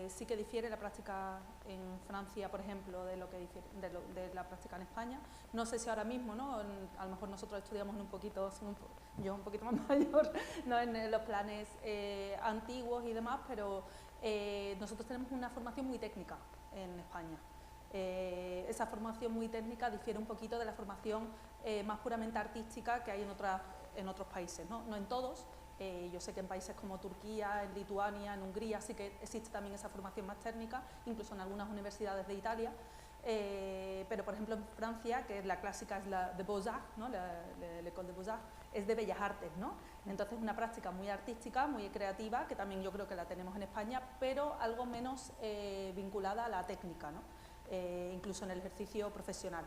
sí que difiere la práctica en Francia, por ejemplo, de lo que difiere de la práctica en España. No sé si ahora mismo, ¿no? A lo mejor nosotros estudiamos yo un poquito más mayor, ¿no? En los planes antiguos y demás, pero nosotros tenemos una formación muy técnica en España. Esa formación muy técnica difiere un poquito de la formación más puramente artística que hay en otros países, ¿no? No en todos. Yo sé que en países como Turquía, en Lituania, en Hungría sí que existe también esa formación más técnica, incluso en algunas universidades de Italia, pero por ejemplo en Francia, que la clásica es la de Beaux-Arts, ¿no? l'École de Beaux-Arts, es de Bellas Artes, ¿no? Entonces es una práctica muy artística, muy creativa, que también yo creo que la tenemos en España, pero algo menos vinculada a la técnica, ¿no? Incluso en el ejercicio profesional.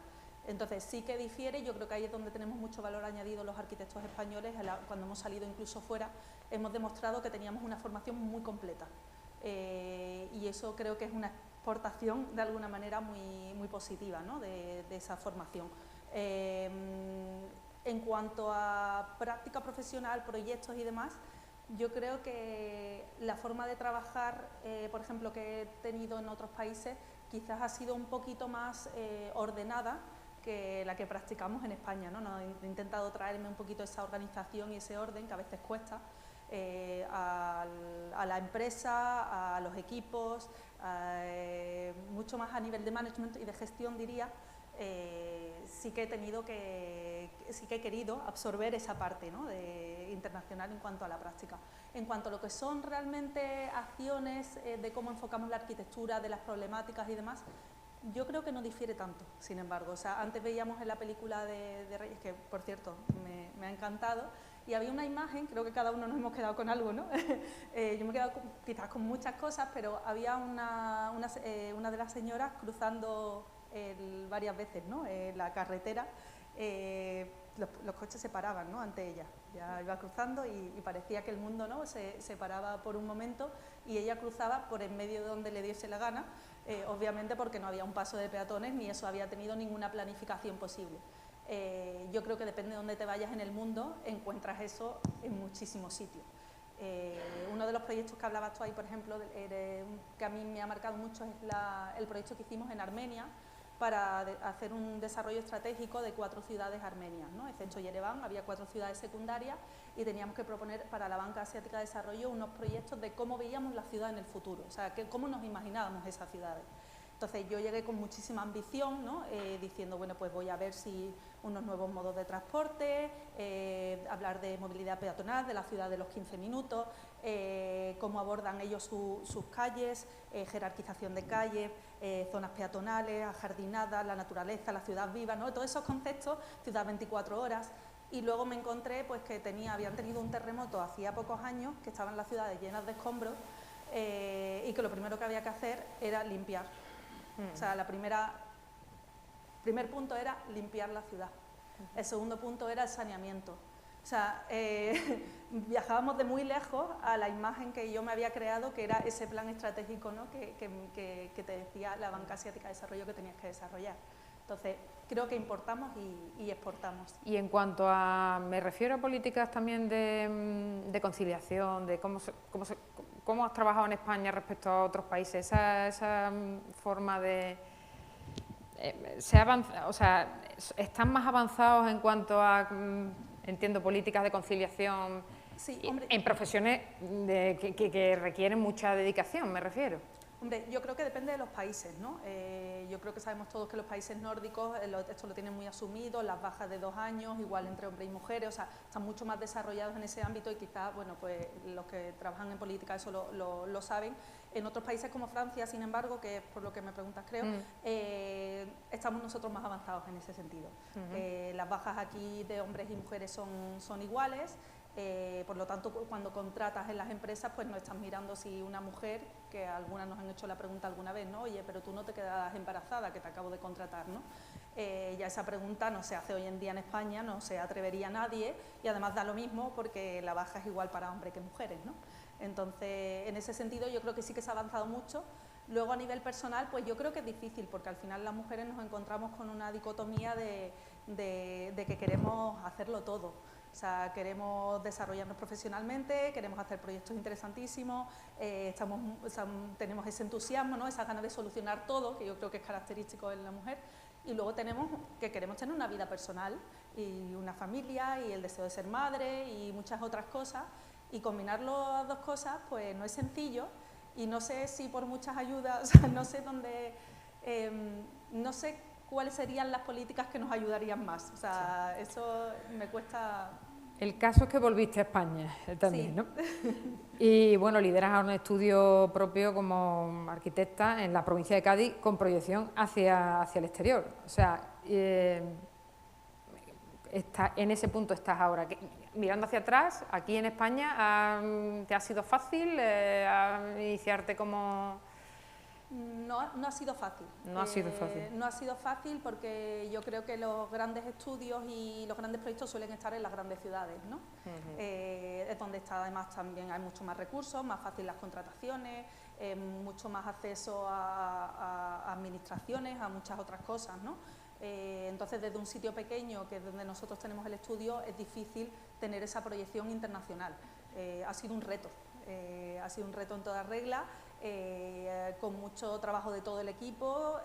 Entonces sí que difiere, yo creo que ahí es donde tenemos mucho valor añadido los arquitectos españoles, cuando hemos salido incluso fuera, hemos demostrado que teníamos una formación muy completa. Y eso creo que es una exportación de alguna manera muy positiva, ¿no? de esa formación. En cuanto a práctica profesional, proyectos y demás, yo creo que la forma de trabajar, por ejemplo, que he tenido en otros países, quizás ha sido un poquito más ordenada que la que practicamos en España, ¿no? He intentado traerme un poquito esa organización y ese orden, que a veces cuesta, a la empresa, a los equipos, mucho más a nivel de management y de gestión, diría. Sí que he querido absorber esa parte, ¿no? Internacional en cuanto a la práctica. En cuanto a lo que son realmente acciones de cómo enfocamos la arquitectura, de las problemáticas y demás, yo creo que no difiere tanto, sin embargo. O sea, antes veíamos en la película de Reyes, que por cierto me ha encantado, y había una imagen, creo que cada uno nos hemos quedado con algo, ¿no? Yo me he quedado quizás con muchas cosas, pero había una de las señoras cruzando varias veces, ¿no? La carretera, los coches se paraban, ¿no? Ante ella. Ya iba cruzando y parecía que el mundo, ¿no? se paraba por un momento y ella cruzaba por en medio de donde le diese la gana, obviamente porque no había un paso de peatones ni eso había tenido ninguna planificación posible. Yo creo que depende de dónde te vayas en el mundo, encuentras eso en muchísimos sitios. Uno de los proyectos que hablabas tú ahí, por ejemplo, que a mí me ha marcado mucho, es el proyecto que hicimos en Armenia para hacer un desarrollo estratégico de 4 ciudades armenias, ¿no? Excepto Yerevan, había 4 ciudades secundarias y teníamos que proponer para la Banca Asiática de Desarrollo unos proyectos de cómo veíamos la ciudad en el futuro, o sea, cómo nos imaginábamos esas ciudades. Entonces yo llegué con muchísima ambición, ¿no? Diciendo, bueno, pues voy a ver si unos nuevos modos de transporte, hablar de movilidad peatonal, de la ciudad de los 15 minutos, cómo abordan ellos sus calles, jerarquización de calles, zonas peatonales, ajardinadas, la naturaleza, la ciudad viva, ¿no? Todos esos conceptos, ciudad 24 horas. Y luego me encontré pues, que habían tenido un terremoto hacía pocos años, que estaban las ciudades llenas de escombros y que lo primero que había que hacer era limpiar. O sea, primer punto era limpiar la ciudad. El segundo punto era el saneamiento. O sea, viajábamos de muy lejos a la imagen que yo me había creado, que era ese plan estratégico, ¿no? que te decía la Banca Asiática de Desarrollo que tenías que desarrollar. Entonces, creo que importamos y exportamos. Y en cuanto a, me refiero a políticas también de conciliación, de cómo has trabajado en España respecto a otros países, esa forma de... o sea, ¿están más avanzados en cuanto a, entiendo, políticas de conciliación sí, hombre, en profesiones que requieren mucha dedicación, me refiero? Hombre, yo creo que depende de los países, ¿no? Yo creo que sabemos todos que los países nórdicos esto lo tienen muy asumido, las bajas de 2 años, igual entre hombres y mujeres, o sea, están mucho más desarrollados en ese ámbito y quizás, bueno, pues los que trabajan en política eso lo saben. En otros países como Francia, sin embargo, que es por lo que me preguntas, creo, estamos nosotros más avanzados en ese sentido. Las bajas aquí de hombres y mujeres son iguales. Por lo tanto, cuando contratas en las empresas, pues no estás mirando si una mujer, que algunas nos han hecho la pregunta alguna vez, ¿no? Oye, pero tú no te quedas embarazada, que te acabo de contratar, ¿no? Ya esa pregunta no se hace hoy en día en España, no se atrevería nadie y además da lo mismo porque la baja es igual para hombres que mujeres, ¿no? Entonces, en ese sentido yo creo que sí que se ha avanzado mucho. Luego a nivel personal, pues yo creo que es difícil porque al final las mujeres nos encontramos con una dicotomía de que queremos hacerlo todo. O sea, queremos desarrollarnos profesionalmente, queremos hacer proyectos interesantísimos, tenemos ese entusiasmo, ¿no? Esa ganas de solucionar todo, que yo creo que es característico en la mujer, y luego queremos tener una vida personal y una familia y el deseo de ser madre y muchas otras cosas, y combinar las dos cosas pues no es sencillo y no sé si por muchas ayudas, o sea, no sé dónde, no sé cuáles serían las políticas que nos ayudarían más. O sea, eso me cuesta El caso es que volviste a España también, Sí. ¿no? Y bueno, lideras un estudio propio como arquitecta en la provincia de Cádiz con proyección hacia el exterior. O sea, en ese punto estás ahora. Mirando hacia atrás, aquí en España, ¿te ha sido fácil iniciarte como...? No ha sido fácil. No ha sido fácil. No ha sido fácil porque yo creo que los grandes estudios y los grandes proyectos suelen estar en las grandes ciudades, ¿no? Es donde está, además también hay mucho más recursos, más fácil las contrataciones, mucho más acceso a administraciones, a muchas otras cosas, ¿no? Entonces, desde un sitio pequeño, que es donde nosotros tenemos el estudio, es difícil tener esa proyección internacional. Ha sido un reto en toda regla. Con mucho trabajo de todo el equipo,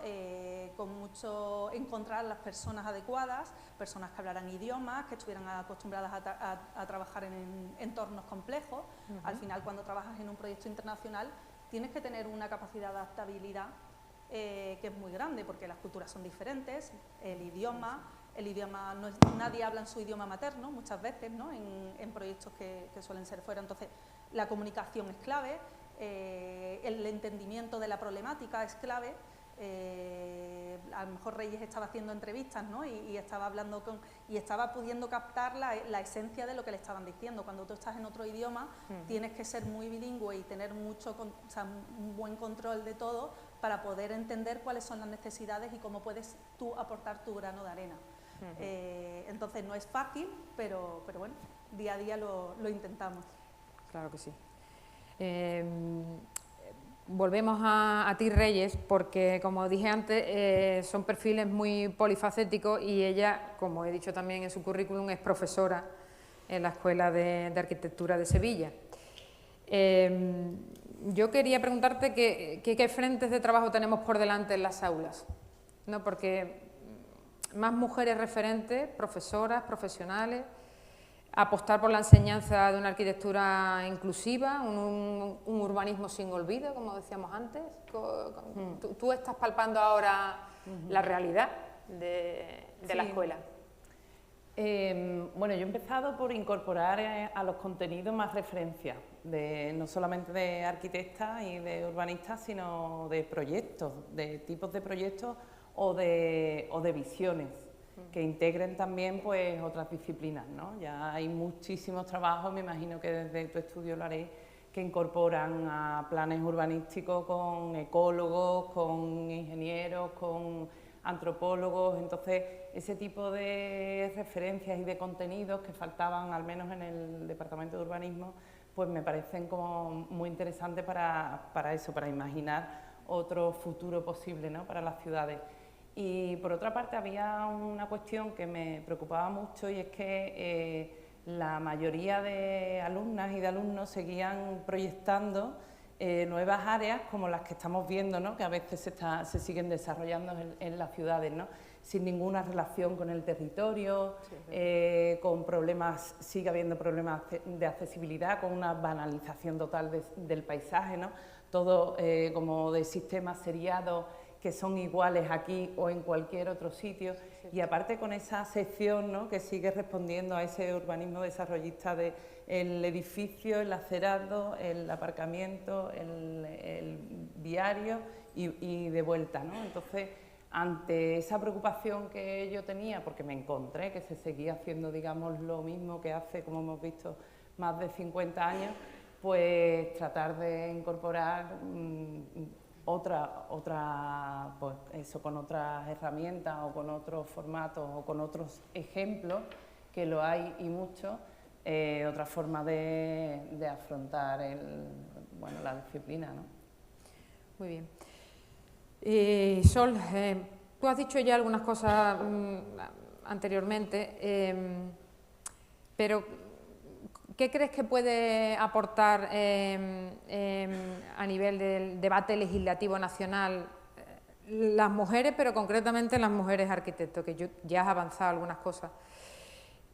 con mucho encontrar las personas adecuadas, personas que hablaran idiomas, que estuvieran acostumbradas a trabajar en entornos complejos. Al final, cuando trabajas en un proyecto internacional, tienes que tener una capacidad de adaptabilidad que es muy grande, porque las culturas son diferentes, el idioma nadie habla en su idioma materno muchas veces, ¿no? En proyectos que suelen ser fuera. Entonces, la comunicación es clave. El entendimiento de la problemática es clave. A lo mejor Reyes estaba haciendo entrevistas, ¿no? y estaba hablando y estaba pudiendo captar la esencia de lo que le estaban diciendo. Cuando tú estás en otro idioma, tienes que ser muy bilingüe y tener un buen control de todo para poder entender cuáles son las necesidades y cómo puedes tú aportar tu grano de arena. Entonces no es fácil, pero bueno, día a día lo intentamos. Claro que sí. Volvemos a ti, Reyes, porque como dije antes, son perfiles muy polifacéticos y ella, como he dicho también en su currículum, es profesora en la Escuela de Arquitectura de Sevilla. Yo quería preguntarte qué frentes de trabajo tenemos por delante en las aulas, ¿no? Porque más mujeres referentes, profesoras, profesionales, apostar por la enseñanza de una arquitectura inclusiva, un urbanismo sin olvido, como decíamos antes. Tú estás palpando ahora la realidad de la escuela. Bueno, yo he empezado por incorporar a los contenidos más referencias, no solamente de arquitectas y de urbanistas, sino de proyectos, de tipos de proyectos o de visiones que integren también pues otras disciplinas, ¿no? Ya hay muchísimos trabajos, me imagino que desde tu estudio lo haréis, que incorporan a planes urbanísticos con ecólogos, con ingenieros, con antropólogos. Entonces ese tipo de referencias y de contenidos que faltaban al menos en el departamento de urbanismo, pues me parecen como muy interesantes para eso, para imaginar otro futuro posible, ¿no? Para las ciudades. Y por otra parte había una cuestión que me preocupaba mucho, y es que la mayoría de alumnas y de alumnos seguían proyectando nuevas áreas como las que estamos viendo, ¿no? Que a veces se siguen desarrollando en las ciudades, ¿no? Sin ninguna relación con el territorio, con problemas, sigue habiendo problemas de accesibilidad, con una banalización total del paisaje, ¿no? Todo como de sistemas seriados que son iguales aquí o en cualquier otro sitio, y aparte con esa sección, ¿no? Que sigue respondiendo a ese urbanismo desarrollista de el edificio, el acerado, el aparcamiento, el viario y de vuelta, ¿no? Entonces, ante esa preocupación que yo tenía, porque me encontré que se seguía haciendo, digamos, lo mismo que hace, como hemos visto, más de 50 años, pues tratar de incorporar pues eso, con otras herramientas o con otros formatos o con otros ejemplos, que lo hay y mucho, otra forma de afrontar la disciplina, ¿no? Muy bien. Sol, tú has dicho ya algunas cosas anteriormente, pero ¿qué crees que puede aportar a nivel del debate legislativo nacional las mujeres, pero concretamente las mujeres arquitectos, que ya has avanzado algunas cosas?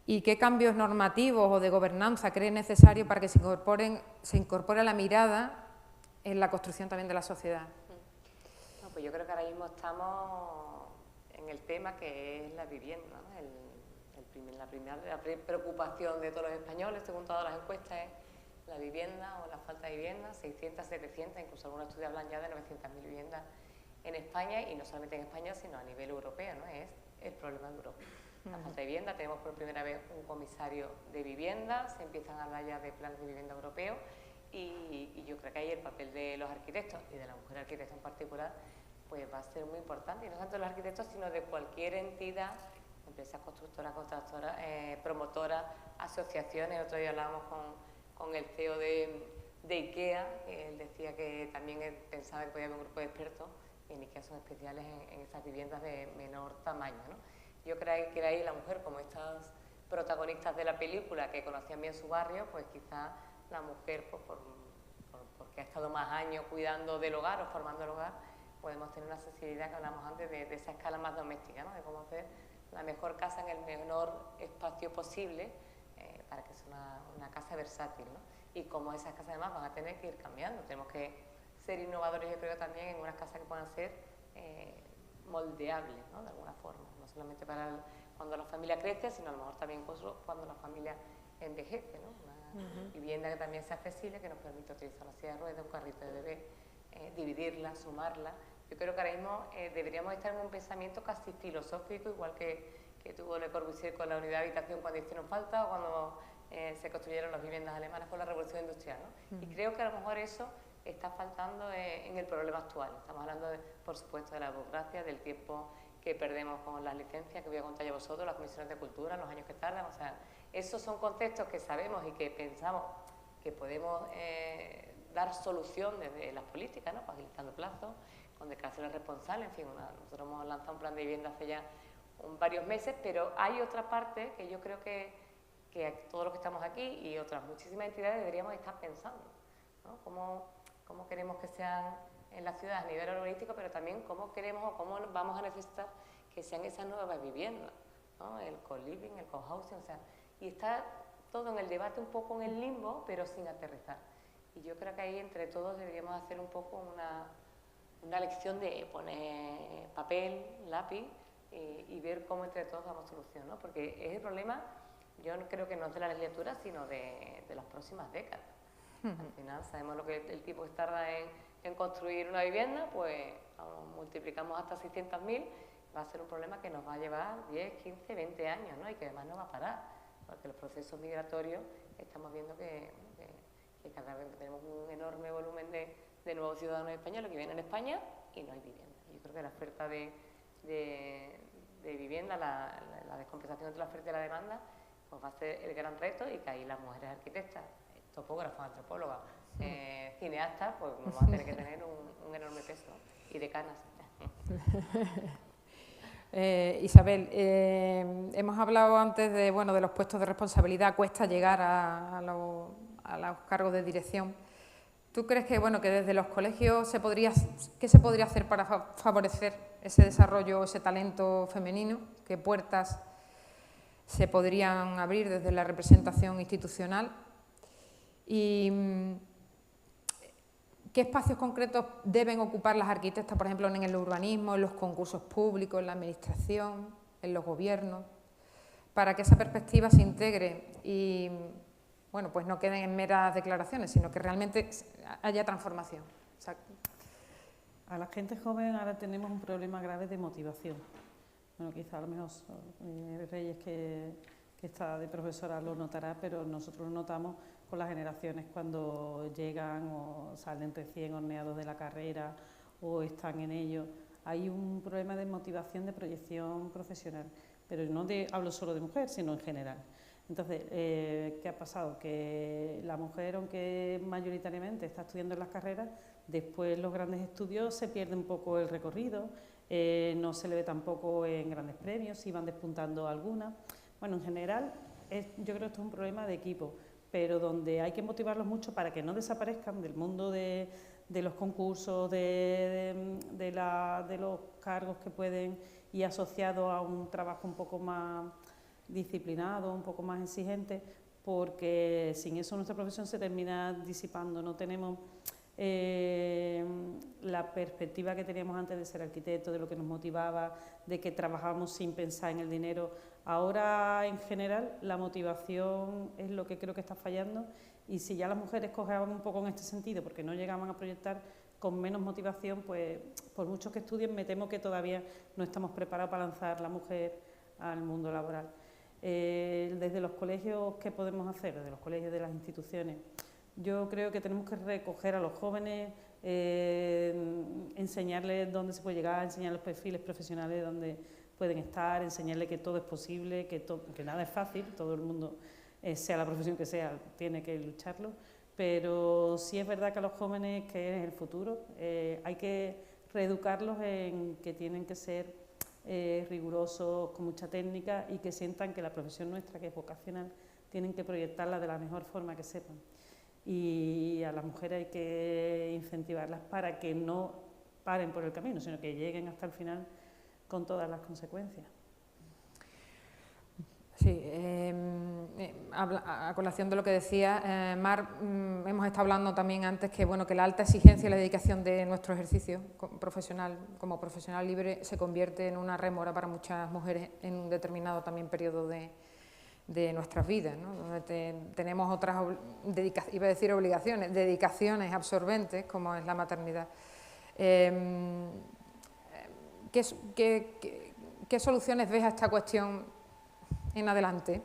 ¿Y qué cambios normativos o de gobernanza crees necesario para que se incorpore la mirada en la construcción también de la sociedad? No, pues yo creo que ahora mismo estamos en el tema que es la vivienda, ¿no? El la primera preocupación de todos los españoles, según todas las encuestas, es la vivienda o la falta de vivienda, 600, 700, incluso algunos estudios hablan ya de 900.000 viviendas en España, y no solamente en España, sino a nivel europeo, ¿no? Es el problema de Europa. La falta de vivienda, tenemos por primera vez un comisario de vivienda, se empiezan a hablar ya de planes de vivienda europeo, y yo creo que ahí el papel de los arquitectos y de la mujer arquitecta en particular pues va a ser muy importante, y no tanto de los arquitectos sino de cualquier entidad, empresas constructoras, constructoras, promotoras, asociaciones. Otro día hablábamos con el CEO de IKEA, él decía que también él pensaba que podía haber un grupo de expertos, y en IKEA son especiales en esas viviendas de menor tamaño, ¿no? Yo creo que ahí la mujer, como estas protagonistas de la película que conocían bien su barrio, pues quizá la mujer, pues porque ha estado más años cuidando del hogar o formando el hogar, podemos tener una sensibilidad que hablamos antes de esa escala más doméstica, ¿no? De cómo hacer la mejor casa en el menor espacio posible para que sea una casa versátil, ¿no? Y cómo esas casas además van a tener que ir cambiando. Tenemos que ser innovadores, yo creo, también en unas casas que puedan ser moldeables, ¿no? De alguna forma, no solamente para cuando la familia crece, sino a lo mejor también cuando la familia envejece, ¿no? Una vivienda que también sea accesible, que nos permita utilizar la silla de ruedas, un carrito de bebé, dividirla, sumarla. Yo creo que ahora mismo deberíamos estar en un pensamiento casi filosófico, igual que tuvo Le Corbusier con la unidad de habitación cuando hicieron falta, o cuando se construyeron las viviendas alemanas con la revolución industrial, ¿no? Y creo que a lo mejor eso está faltando en el problema actual. Estamos hablando, por supuesto, de la burocracia, del tiempo que perdemos con las licencias, que voy a contar ya vosotros, las comisiones de cultura, los años que tardan. O sea, esos son conceptos que sabemos y que pensamos que podemos dar solución desde las políticas, ¿no? Agilizando plazos, con declaraciones responsables, en fin, nosotros hemos lanzado un plan de vivienda hace ya varios meses, pero hay otra parte que yo creo que todos los que estamos aquí y otras muchísimas entidades deberíamos estar pensando, ¿no? Cómo queremos que sean en las ciudades a nivel urbanístico, pero también cómo queremos o cómo vamos a necesitar que sean esas nuevas viviendas, ¿no? El co-living, el co-housing, o sea, y está todo en el debate un poco en el limbo, pero sin aterrizar. Y yo creo que ahí entre todos deberíamos hacer un poco una lección de poner papel, lápiz y ver cómo entre todos damos solución, ¿no? Porque es el problema, yo creo que no es de la legislatura, sino de las próximas décadas. Al final sabemos lo que el tiempo que tarda en construir una vivienda, pues multiplicamos hasta 600.000, va a ser un problema que nos va a llevar 10, 15, 20 años, ¿no? Y que además no va a parar, porque los procesos migratorios estamos viendo que cada vez tenemos un enorme volumen de nuevos ciudadanos españoles que vienen a España y no hay vivienda. Yo creo que la oferta de vivienda, la descompensación entre la oferta y la demanda, pues va a ser el gran reto, y que ahí las mujeres arquitectas, topógrafas, antropólogas, cineastas, pues vamos a tener que tener un enorme peso, y decanas. Isabel, hemos hablado antes de los puestos de responsabilidad, cuesta llegar a los cargos de dirección. ¿Tú crees que desde los colegios qué se podría hacer para favorecer ese desarrollo, ese talento femenino? ¿Qué puertas se podrían abrir desde la representación institucional? ¿Y qué espacios concretos deben ocupar las arquitectas, por ejemplo, en el urbanismo, en los concursos públicos, en la administración, en los gobiernos, para que esa perspectiva se integre y pues no queden en meras declaraciones, sino que realmente haya transformación? A la gente joven ahora tenemos un problema grave de motivación. Bueno, quizá a lo mejor Reyes, que está de profesora, lo notará, pero nosotros lo notamos con las generaciones cuando llegan o salen recién horneados de la carrera o están en ello. Hay un problema de motivación, de proyección profesional, pero no hablo solo de mujer, sino en general. Entonces, ¿qué ha pasado? Que la mujer, aunque mayoritariamente está estudiando en las carreras, después los grandes estudios se pierde un poco el recorrido, no se le ve tampoco en grandes premios, si van despuntando algunas. Bueno, en general, yo creo que esto es un problema de equipo, pero donde hay que motivarlos mucho para que no desaparezcan del mundo de los concursos, de los cargos que pueden ir asociados a un trabajo un poco más disciplinado, un poco más exigente, porque sin eso nuestra profesión se termina disipando. No tenemos la perspectiva que teníamos antes de ser arquitectos, de lo que nos motivaba, de que trabajábamos sin pensar en el dinero. Ahora, en general, la motivación es lo que creo que está fallando, y si ya las mujeres cojeaban un poco en este sentido porque no llegaban a proyectar con menos motivación, pues por muchos que estudien me temo que todavía no estamos preparados para lanzar la mujer al mundo laboral. Desde los colegios, ¿qué podemos hacer? Desde los colegios, de las instituciones, yo creo que tenemos que recoger a los jóvenes, enseñarles dónde se puede llegar, enseñarles los perfiles profesionales donde pueden estar, enseñarles que todo es posible, que nada es fácil, todo el mundo, sea la profesión que sea, tiene que lucharlo, pero sí es verdad que a los jóvenes, que es el futuro, hay que reeducarlos en que tienen que ser rigurosos, con mucha técnica, y que sientan que la profesión nuestra, que es vocacional, tienen que proyectarla de la mejor forma que sepan. Y a las mujeres hay que incentivarlas para que no paren por el camino, sino que lleguen hasta el final con todas las consecuencias. Sí, a colación de lo que decía Mar, hemos estado hablando también antes que, bueno, que la alta exigencia y la dedicación de nuestro ejercicio profesional, como profesional libre, se convierte en una rémora para muchas mujeres en un determinado también periodo de nuestras vidas, ¿no? Donde tenemos otras, iba a decir obligaciones, dedicaciones absorbentes, como es la maternidad. ¿Qué soluciones ves a esta cuestión en adelante?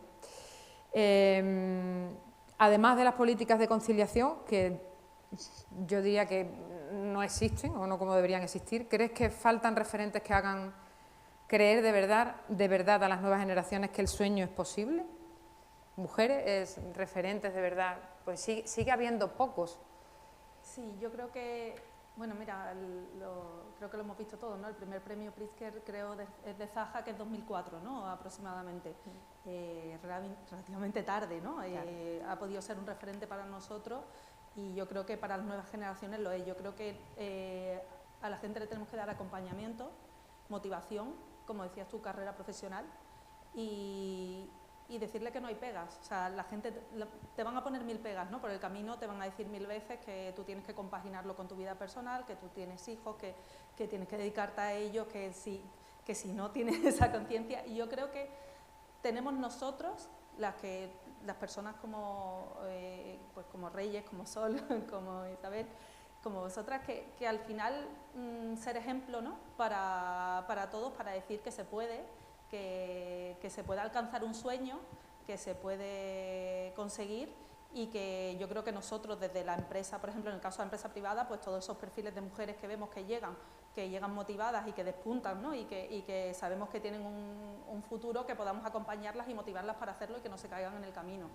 Además de las políticas de conciliación, que yo diría que no existen o no como deberían existir, ¿crees que faltan referentes que hagan creer de verdad a las nuevas generaciones que el sueño es posible? Mujeres referentes de verdad, pues sigue habiendo pocos. Sí, yo creo que, bueno, mira, creo que lo hemos visto todos, ¿no? El primer premio Pritzker, creo, es de Zaha, que es 2004, ¿no? Aproximadamente. Relativamente tarde, ¿no? Claro. Ha podido ser un referente para nosotros, y yo creo que para las nuevas generaciones lo es. Yo creo que a la gente le tenemos que dar acompañamiento, motivación, como decías tu carrera profesional, y decirle que no hay pegas. O sea, la gente te van a poner 1000 pegas, ¿no? Por el camino te van a decir 1000 veces que tú tienes que compaginarlo con tu vida personal, que tú tienes hijos, que tienes que dedicarte a ellos, que si no tienes esa conciencia. Y yo creo que tenemos nosotros, las personas como Reyes, como Sol, como Isabel, como vosotras, que al final ser ejemplo, ¿no? para todos, para decir que se puede, que se puede alcanzar un sueño, que se puede conseguir, y que yo creo que nosotros desde la empresa, por ejemplo en el caso de la empresa privada, pues todos esos perfiles de mujeres que vemos que llegan motivadas y que despuntan, ¿no? y que sabemos que tienen un futuro, que podamos acompañarlas y motivarlas para hacerlo y que no se caigan en el camino.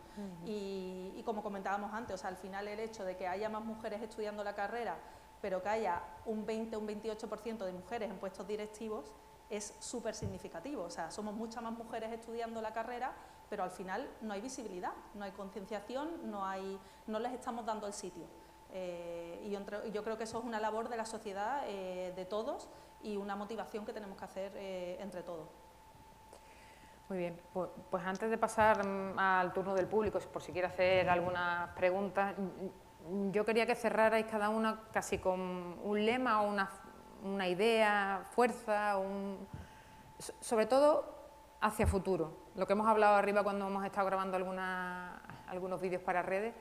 Y como comentábamos antes, o sea, al final el hecho de que haya más mujeres estudiando la carrera, pero que haya un 20 o un 28% de mujeres en puestos directivos, es súper significativo. O sea, somos muchas más mujeres estudiando la carrera, pero al final no hay visibilidad, no hay concienciación, no les estamos dando el sitio. Y yo creo que eso es una labor de la sociedad, de todos, y una motivación que tenemos que hacer entre todos. Muy bien, pues antes de pasar al turno del público, por si quiere hacer algunas preguntas, yo quería que cerrarais cada una casi con un lema o una idea, fuerza, sobre todo hacia futuro. Lo que hemos hablado arriba cuando hemos estado grabando algunos vídeos para redes.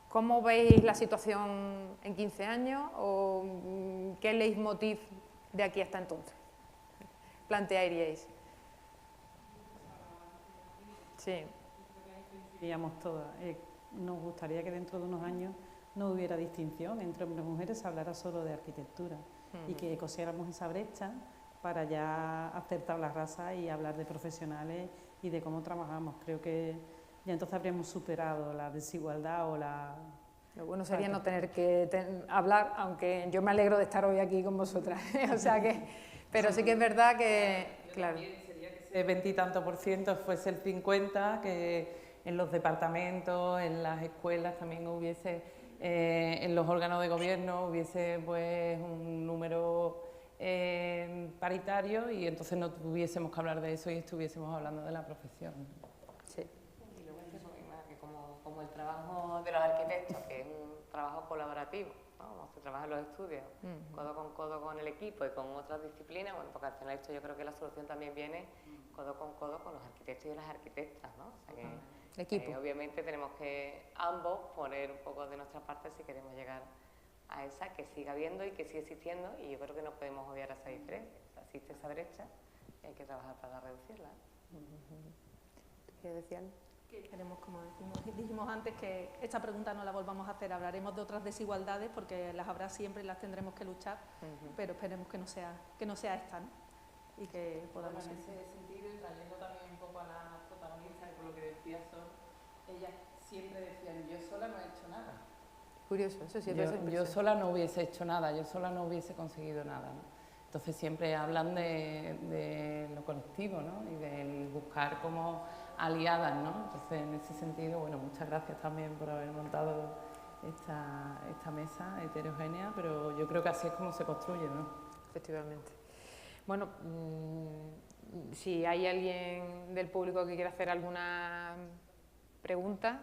¿Cómo veis la situación en 15 años o qué leitmotiv de aquí hasta entonces plantearíais? Sí. Digamos todas. Nos gustaría que dentro de unos años no hubiera distinción entre hombres y mujeres, se hablara solo de arquitectura, y que cosiéramos esa brecha para ya hacer tabla rasa y hablar de profesionales y de cómo trabajamos. Creo que ya entonces habríamos superado la desigualdad o la... Lo bueno sería no tener que hablar, aunque yo me alegro de estar hoy aquí con vosotras. O sea que, pero sí que es verdad que... Claro. Sería que ese 20 y tanto % fuese el 50%, que en los departamentos, en las escuelas también hubiese... en los órganos de gobierno hubiese pues un número paritario, y entonces no tuviésemos que hablar de eso y estuviésemos hablando de la profesión. Sí. Y luego es que como el trabajo de los arquitectos, que es un trabajo colaborativo, ¿no? ¿no? Como se trabaja en los estudios, codo con codo con el equipo y con otras disciplinas, bueno, porque al final esto yo creo que la solución también viene codo con los arquitectos y las arquitectas, ¿no? O sea que equipo. Obviamente tenemos que ambos poner un poco de nuestra parte si queremos llegar a esa, que siga habiendo y que siga existiendo, y yo creo que no podemos obviar esa diferencia. O sea, existe esa brecha y hay que trabajar para reducirla. ¿Qué decían? Que queremos, como dijimos antes, que esta pregunta no la volvamos a hacer. Hablaremos de otras desigualdades porque las habrá siempre y las tendremos que luchar, pero esperemos que no sea esta, ¿no? Y que podamos... Bueno, en ese sentido, y trayendo también un poco a la protagonista, por lo que decía Sol, ellas siempre decían, yo sola no he hecho nada. Curioso, eso sí. Yo sola no hubiese hecho nada, yo sola no hubiese conseguido nada, ¿no? Entonces siempre hablan de lo colectivo, ¿no? Y del buscar como aliadas, ¿no? Entonces en ese sentido, bueno, muchas gracias también por haber montado esta mesa heterogénea, pero yo creo que así es como se construye, ¿no? Efectivamente. Bueno, si hay alguien del público que quiera hacer alguna pregunta.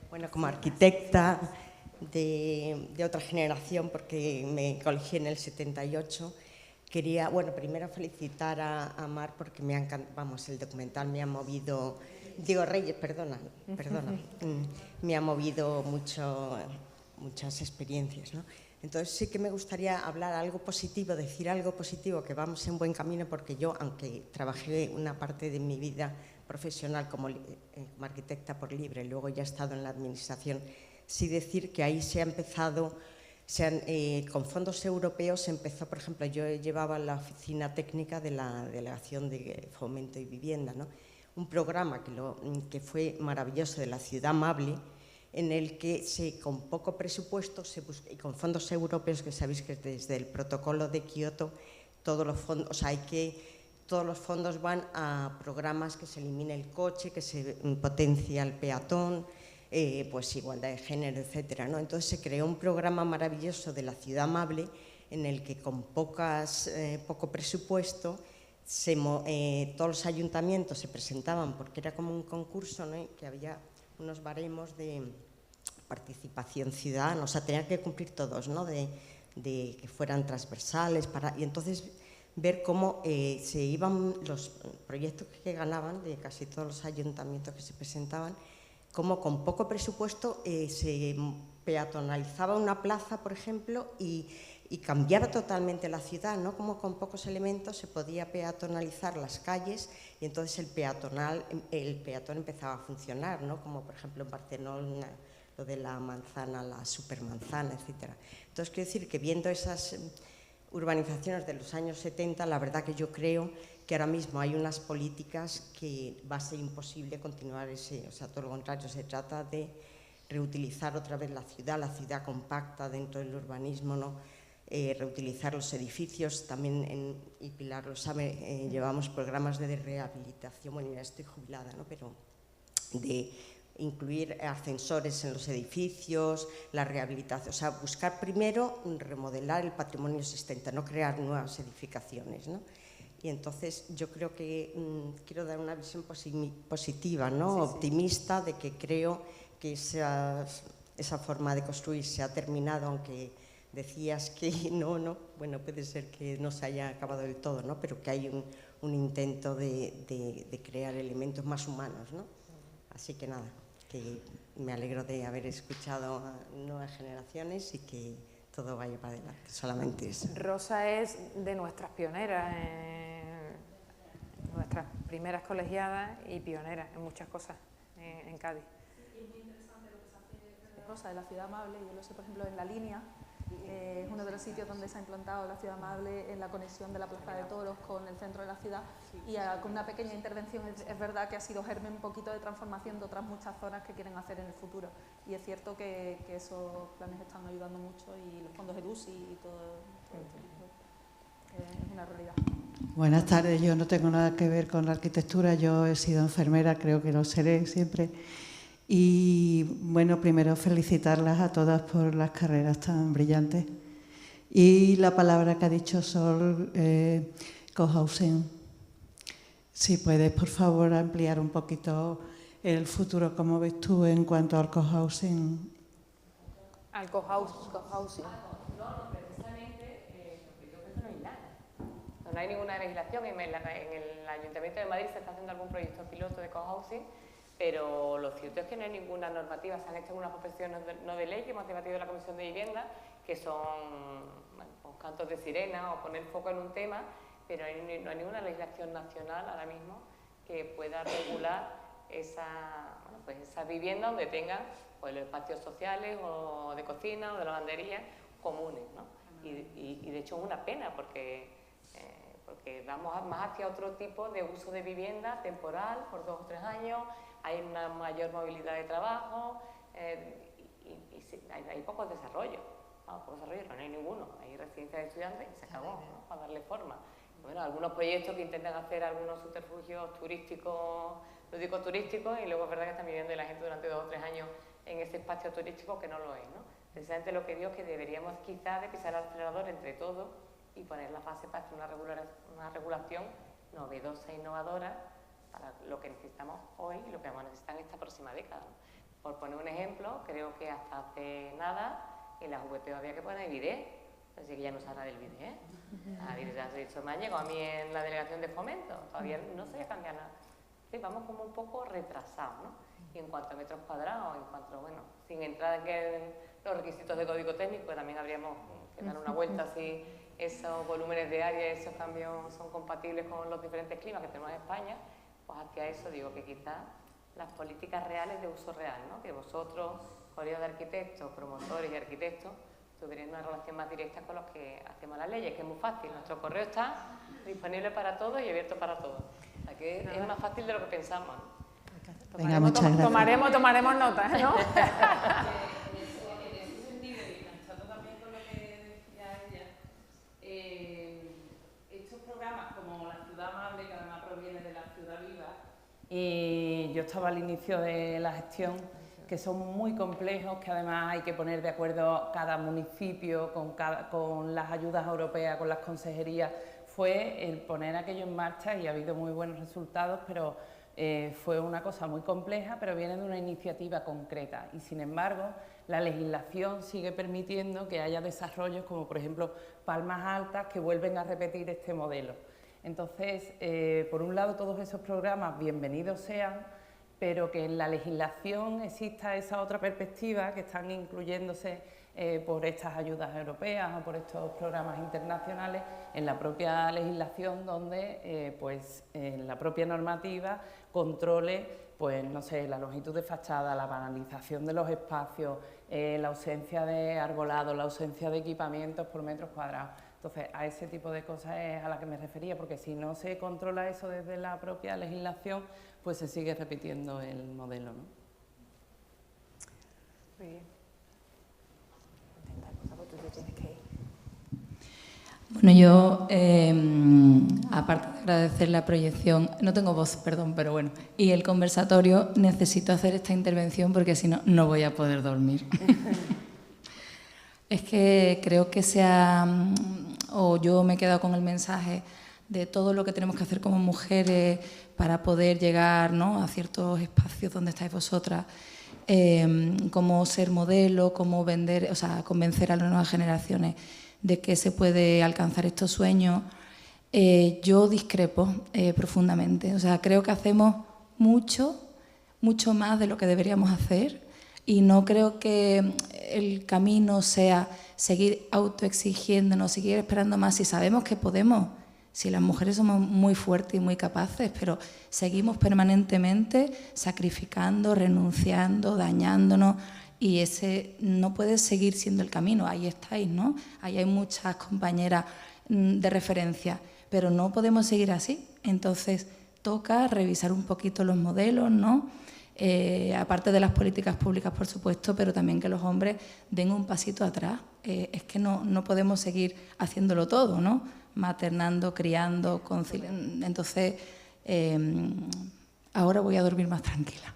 Bueno, como arquitecta de otra generación, porque me colegié en el 78, quería, bueno, primero felicitar a Mar porque me ha encantado, vamos, el documental me ha movido, Diego Reyes, perdona, me ha movido muchas experiencias, ¿no? Entonces sí que me gustaría hablar algo positivo, decir algo positivo, que vamos en buen camino, porque yo, aunque trabajé una parte de mi vida profesional como arquitecta por libre, luego ya he estado en la administración, sí decir que ahí se ha empezado, con fondos europeos se empezó, por ejemplo, yo llevaba la oficina técnica de la Delegación de Fomento y Vivienda, ¿no? Un programa que fue maravilloso de la Ciudad Amable, en el que con poco presupuesto y con fondos europeos, que sabéis que desde el protocolo de Kioto todos los fondos, o sea, todos los fondos van a programas que se elimine el coche, que se potencia el peatón, pues igualdad de género, etcétera, ¿no? Entonces se creó un programa maravilloso de la Ciudad Amable en el que con poco presupuesto todos los ayuntamientos se presentaban, porque era como un concurso, ¿no? Que había unos baremos de participación ciudadana, o sea, tenían que cumplir todos, ¿no? De que fueran transversales, y entonces ver cómo se iban los proyectos que ganaban de casi todos los ayuntamientos que se presentaban, cómo con poco presupuesto se peatonalizaba una plaza, por ejemplo, y cambiaba totalmente la ciudad, ¿no? Como con pocos elementos se podía peatonalizar las calles y entonces el peatón empezaba a funcionar, ¿no? Como por ejemplo en Barcelona, lo de la manzana, la supermanzana, etc. Entonces quiero decir que viendo esas urbanizaciones de los años 70, la verdad que yo creo que ahora mismo hay unas políticas que va a ser imposible continuar o sea, todo lo contrario, se trata de reutilizar otra vez la ciudad compacta dentro del urbanismo, ¿no? Reutilizar los edificios, también, y Pilar lo sabe, llevamos programas de rehabilitación, bueno, ya estoy jubilada, ¿no? Pero de incluir ascensores en los edificios, la rehabilitación, o sea, buscar primero remodelar el patrimonio existente, no crear nuevas edificaciones, ¿no? Y entonces yo creo que quiero dar una visión positiva, ¿no? Optimista, de que creo que esa forma de construir se ha terminado, aunque decías que no, bueno, puede ser que no se haya acabado del todo, ¿no? Pero que hay un intento de crear elementos más humanos, ¿no? Así que nada, que me alegro de haber escuchado a nuevas generaciones y que todo vaya para adelante, solamente eso. Rosa es de nuestras pioneras, nuestras primeras colegiadas y pioneras en muchas cosas en Cádiz. Y es muy interesante lo que se hace Rosa de la Ciudad Amable, yo lo sé, por ejemplo, en La Línea, es uno de los sitios donde se ha implantado la Ciudad Amable en la conexión de la Plaza de Toros con el centro de la ciudad y con una pequeña intervención es verdad que ha sido germen un poquito de transformación de otras muchas zonas que quieren hacer en el futuro y es cierto que esos planes están ayudando mucho y los fondos EDUSI y todo es una realidad. Buenas tardes, yo no tengo nada que ver con la arquitectura, yo he sido enfermera, creo que lo seré siempre. Y bueno, primero felicitarlas a todas por las carreras tan brillantes Y la palabra que ha dicho Sol, cohousing. Si puedes, por favor, ampliar un poquito el futuro, ¿cómo ves tú en cuanto al cohousing? Al cohousing. No, precisamente, porque yo creo que no hay nada. No hay ninguna legislación. En el Ayuntamiento de Madrid se está haciendo algún proyecto piloto de cohousing, pero lo cierto es que no hay ninguna normativa. Se han hecho unas proposiciones no de ley que hemos debatido en la Comisión de Vivienda, que son pues, cantos de sirena o poner foco en un tema, pero no hay ninguna legislación nacional ahora mismo que pueda regular esa vivienda donde tengan pues, los espacios sociales o de cocina o de lavandería comunes, ¿no? Y de hecho es una pena porque vamos más hacia otro tipo de uso de vivienda temporal por 2 o 3 años, hay una mayor movilidad de trabajo hay pocos desarrollos. No hay ninguno, hay residencias de estudiantes y se acabó, ¿no? Para darle forma. Bueno, algunos proyectos que intentan hacer algunos subterfugios turísticos, lúdicos turísticos, y luego es verdad que están viviendo la gente durante 2 o 3 años en ese espacio turístico que no lo es, ¿no? Precisamente lo que digo es que deberíamos quizás de pisar el acelerador entre todos y poner la fase para hacer una regulación novedosa e innovadora para lo que necesitamos hoy y lo que vamos a necesitar en esta próxima década, ¿no? Por poner un ejemplo, creo que hasta hace nada en las VPO había que poner bidet, así que ya no se habla del bidet. Eso me ha llegado a mí en la delegación de fomento, todavía no se había cambiado nada. Sí, vamos como un poco retrasados, ¿no? Y en cuanto a metros cuadrados, sin entrar en los requisitos de código técnico, que también habríamos que dar una vuelta si esos volúmenes de área, esos cambios son compatibles con los diferentes climas que tenemos en España, pues hacia eso digo que quizás las políticas reales de uso real, ¿no? Que vosotros, colegios de arquitectos, promotores y arquitectos, tuvierais una relación más directa con los que hacemos las leyes, que es muy fácil. Nuestro correo está disponible para todos y abierto para todos. O sea que es más fácil de lo que pensamos, ¿no? Venga, muchas gracias. Tomaremos notas, ¿no? En ese sentido, y enganchando también con lo que decía ella, estos programas como La Ciudad Amable, que además proviene de La Ciudad Viva, y yo estaba al inicio de la gestión, que son muy complejos, que además hay que poner de acuerdo cada municipio con las ayudas europeas, con las consejerías. Fue el poner aquello en marcha y ha habido muy buenos resultados, pero fue una cosa muy compleja, pero viene de una iniciativa concreta y, sin embargo, la legislación sigue permitiendo que haya desarrollos como, por ejemplo, Palmas Altas, que vuelven a repetir este modelo. Entonces, por un lado, todos esos programas bienvenidos sean, pero que en la legislación exista esa otra perspectiva, que están incluyéndose por estas ayudas europeas o por estos programas internacionales en la propia legislación, donde en la propia normativa controle, pues no sé, la longitud de fachada, la banalización de los espacios, la ausencia de arbolado, la ausencia de equipamientos por metros cuadrados. Entonces, a ese tipo de cosas es a la que me refería, porque si no se controla eso desde la propia legislación, pues se sigue repitiendo el modelo, ¿no? Muy bien. Bueno, yo, aparte de agradecer la proyección, no tengo voz, perdón, pero bueno, y el conversatorio, necesito hacer esta intervención porque si no, no voy a poder dormir. Es que creo que yo me he quedado con el mensaje de todo lo que tenemos que hacer como mujeres para poder llegar, ¿no?, a ciertos espacios donde estáis vosotras, cómo ser modelo, cómo vender, o sea, convencer a las nuevas generaciones de que se puede alcanzar estos sueños. Yo discrepo profundamente. O sea, creo que hacemos mucho más de lo que deberíamos hacer y no creo que el camino sea seguir autoexigiéndonos, seguir esperando más. Si sabemos que podemos, si las mujeres somos muy fuertes y muy capaces, pero seguimos permanentemente sacrificando, renunciando, dañándonos. Y ese no puede seguir siendo el camino. Ahí estáis, ¿no? Ahí hay muchas compañeras de referencia, pero no podemos seguir así. Entonces, toca revisar un poquito los modelos, ¿no? Aparte de las políticas públicas, por supuesto, pero también que los hombres den un pasito atrás. Es que no podemos seguir haciéndolo todo, ¿no? Maternando, criando, conciliando. Entonces, ahora voy a dormir más tranquila.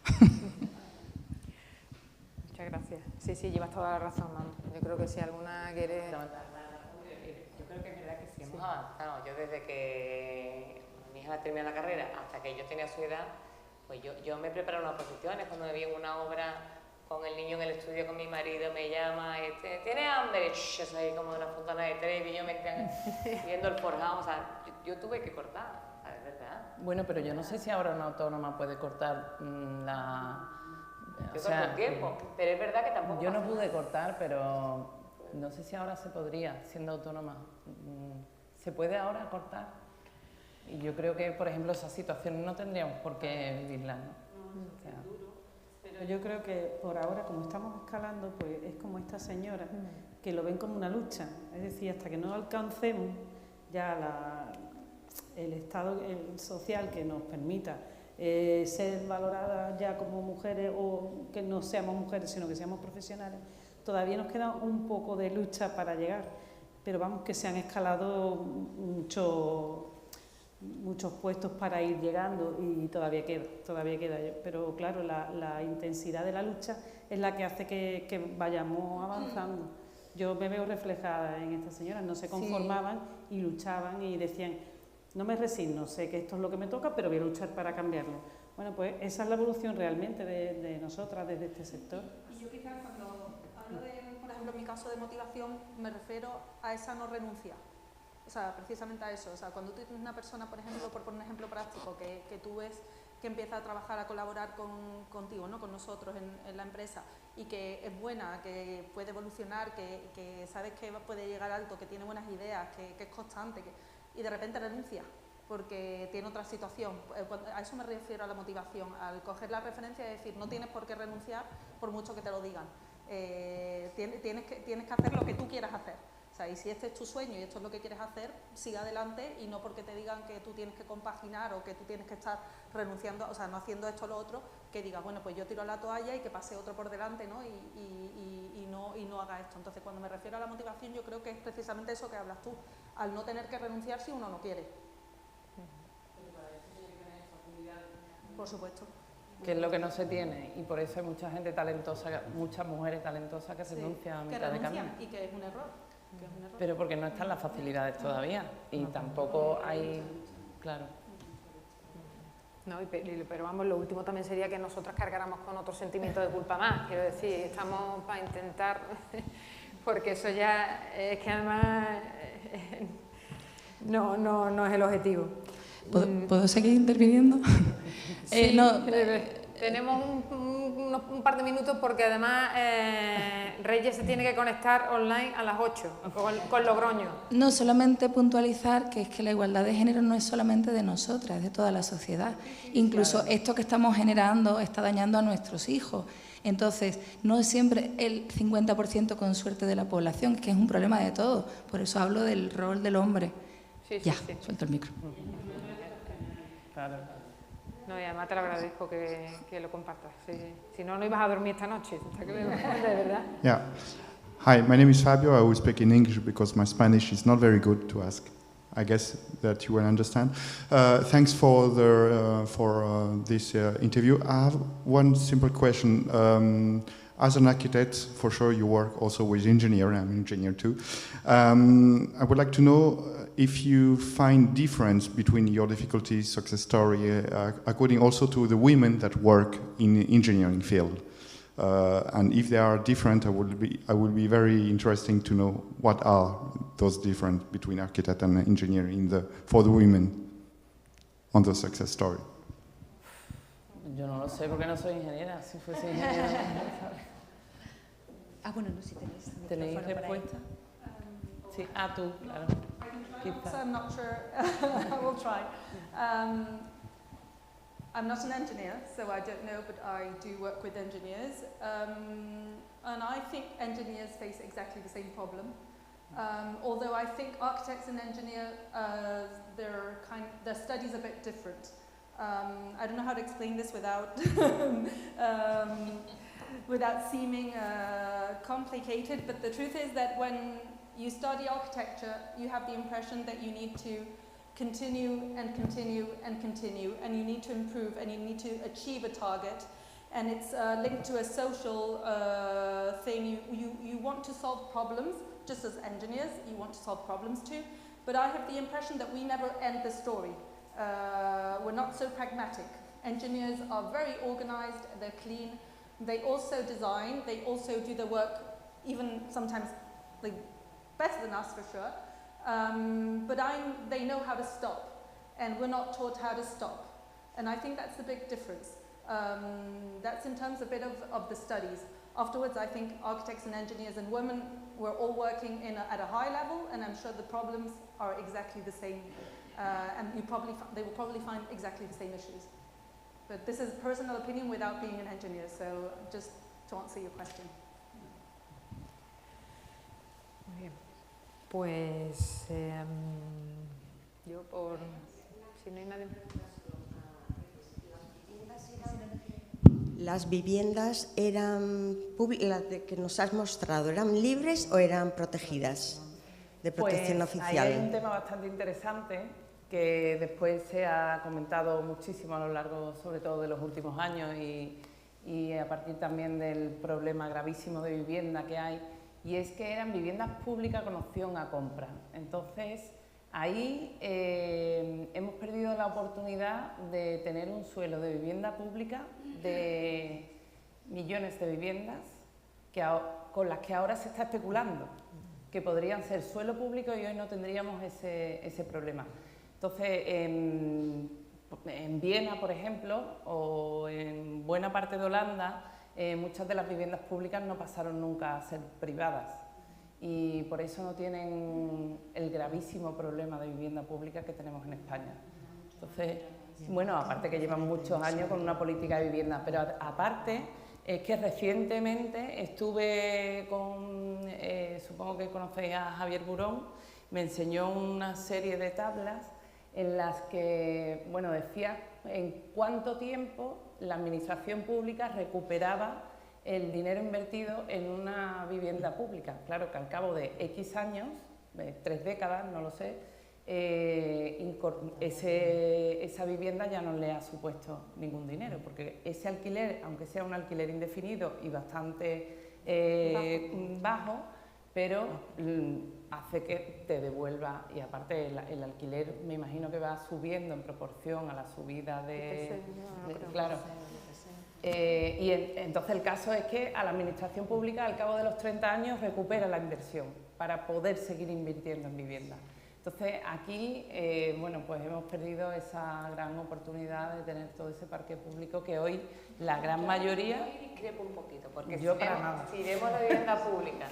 Gracias. Sí, llevas toda la razón, vamos. Yo creo que si alguna quiere... creo que es verdad que sí hemos avanzado. Yo desde que mi hija terminó la carrera hasta que yo tenía su edad, pues yo me preparo unas oposiciones. Cuando me vi en una obra con el niño en el estudio con mi marido, me llama, ¿tiene hambre? Eso ahí como una fontana de Trevi, y yo me quedé viendo el forjado. O sea, yo tuve que cortar, es verdad. Bueno, pero yo no sé si ahora una autónoma puede cortar la... Yo corto el tiempo, pero es verdad que tampoco... Yo no pude cortar, pero no sé si ahora se podría, siendo autónoma. ¿Se puede ahora cortar? Y yo creo que, por ejemplo, esas situaciones no tendríamos por qué vivirlas, ¿no? O sea, pero yo creo que por ahora, como estamos escalando, pues es como esta señora, que lo ven como una lucha. Es decir, hasta que no alcancemos ya el estado social que nos permita ser valoradas ya como mujeres, o que no seamos mujeres sino que seamos profesionales, todavía nos queda un poco de lucha para llegar, pero vamos, que se han escalado muchos puestos para ir llegando y todavía queda, pero claro, la intensidad de la lucha es la que hace que vayamos avanzando. Yo me veo reflejada en estas señoras, no se conformaban y luchaban y decían: no me resigno, sé que esto es lo que me toca, pero voy a luchar para cambiarlo. Bueno, pues esa es la evolución realmente de nosotras desde este sector. Y yo quizás cuando hablo de, por ejemplo, en mi caso de motivación, me refiero a esa no renuncia. O sea, precisamente a eso. O sea, cuando tú tienes una persona, por ejemplo, por poner un ejemplo práctico, que tú ves que empieza a trabajar, a colaborar contigo, ¿no? Con nosotros en la empresa, y que es buena, que puede evolucionar, que sabes que puede llegar alto, que tiene buenas ideas, que es constante, y de repente renuncia porque tiene otra situación. A eso me refiero a la motivación, al coger la referencia y decir: no tienes por qué renunciar por mucho que te lo digan. Tienes que hacer lo que tú quieras hacer. O sea, y si este es tu sueño y esto es lo que quieres hacer, sigue adelante, y no porque te digan que tú tienes que compaginar o que tú tienes que estar renunciando, o sea, no haciendo esto o lo otro, que digas: bueno, pues yo tiro la toalla y que pase otro por delante, ¿no? Y no haga esto. Entonces, cuando me refiero a la motivación, yo creo que es precisamente eso que hablas tú, al no tener que renunciar si uno no quiere. Por supuesto. Que es lo que no se tiene, y por eso hay mucha gente talentosa, muchas mujeres talentosas que renuncian a mitad de camino. Y que es un error. Pero porque no están las facilidades todavía, y tampoco hay... Claro. No, pero vamos, lo último también sería que nosotras cargáramos con otro sentimiento de culpa más. Quiero decir, estamos para intentar, porque eso ya es que además no es el objetivo. ¿Puedo seguir interviniendo? Sí, tenemos un par de minutos, porque además Reyes se tiene que conectar online a las 8 con Logroño. No, solamente puntualizar que es que la igualdad de género no es solamente de nosotras, es de toda la sociedad. Incluso esto que estamos generando está dañando a nuestros hijos. Entonces, no es siempre el 50% con suerte de la población, que es un problema de todos. Por eso hablo del rol del hombre. Sí. Suelto el micro. Claro. No, y además te lo agradezco que lo compartas. Si no, no ibas a dormir esta noche. De verdad. Yeah. Hi, my name is Fabio. I will speak in English because my Spanish is not very good to ask. I guess that you will understand. Thanks for this interview. I have one simple question. As an architect, for sure you work also with engineer. I'm an engineer too. I would like to know if you find difference between your difficulty success story according also to the women that work in engineering field. And if they are different, I would be very interesting to know what are those difference between architect and engineer for the women on the success story. Yo no lo sé porque no soy ingeniera. Si fuese ingeniera, bueno, no, si tenéis. ¿Tenéis respuesta? Sí, tú, claro. So I'm not sure. I will try. I'm not an engineer, so I don't know, but I do work with engineers. And I think engineers face exactly the same problem. Although I think architects and engineers, their studies are a bit different. I don't know how to explain this without without seeming complicated, but the truth is that when you study architecture, you have the impression that you need to continue and continue and continue, and you need to improve, and you need to achieve a target, and it's linked to a social thing. You want to solve problems, just as engineers, you want to solve problems too, but I have the impression that we never end the story. We're not so pragmatic. Engineers are very organized, they're clean, they also design, they also do the work, even sometimes like, better than us for sure, but they know how to stop, and we're not taught how to stop. And I think that's the big difference. That's in terms a bit of the studies. Afterwards, I think architects and engineers and women were all working at a high level, and I'm sure the problems are exactly the same, and they will probably find exactly the same issues. But this is personal opinion without being an engineer, so just to answer your question. Muy bien. Pues yo si no hay nadie. ¿Las viviendas eran las que nos has mostrado, eran libres o eran protegidas de protección pues oficial? Ahí hay un tema bastante interesante que después se ha comentado muchísimo a lo largo, sobre todo de los últimos años y a partir también del problema gravísimo de vivienda que hay, y es que eran viviendas públicas con opción a compra. Entonces, ahí hemos perdido la oportunidad de tener un suelo de vivienda pública de millones de viviendas con las que ahora se está especulando, que podrían ser suelo público y hoy no tendríamos ese problema. Entonces, en Viena, por ejemplo, o en buena parte de Holanda, muchas de las viviendas públicas no pasaron nunca a ser privadas y por eso no tienen el gravísimo problema de vivienda pública que tenemos en España. Entonces, bueno, aparte que llevan muchos años con una política de vivienda, pero aparte es que recientemente estuve con, supongo que conocéis a Javier Burón, me enseñó una serie de tablas en las que, bueno, decía en cuánto tiempo la administración pública recuperaba el dinero invertido en una vivienda pública. Claro que al cabo de X años, 3 décadas, no lo sé, esa vivienda ya no le ha supuesto ningún dinero, porque ese alquiler, aunque sea un alquiler indefinido y bastante bajo, pero hace que te devuelva, y aparte el alquiler me imagino que va subiendo en proporción a la subida claro. Y entonces el caso es que a la administración pública al cabo de los 30 años recupera la inversión para poder seguir invirtiendo en vivienda. Entonces aquí, bueno, pues hemos perdido esa gran oportunidad de tener todo ese parque público que hoy la gran mayoría... Yo discrepo un poquito, porque yo si vemos la vivienda pública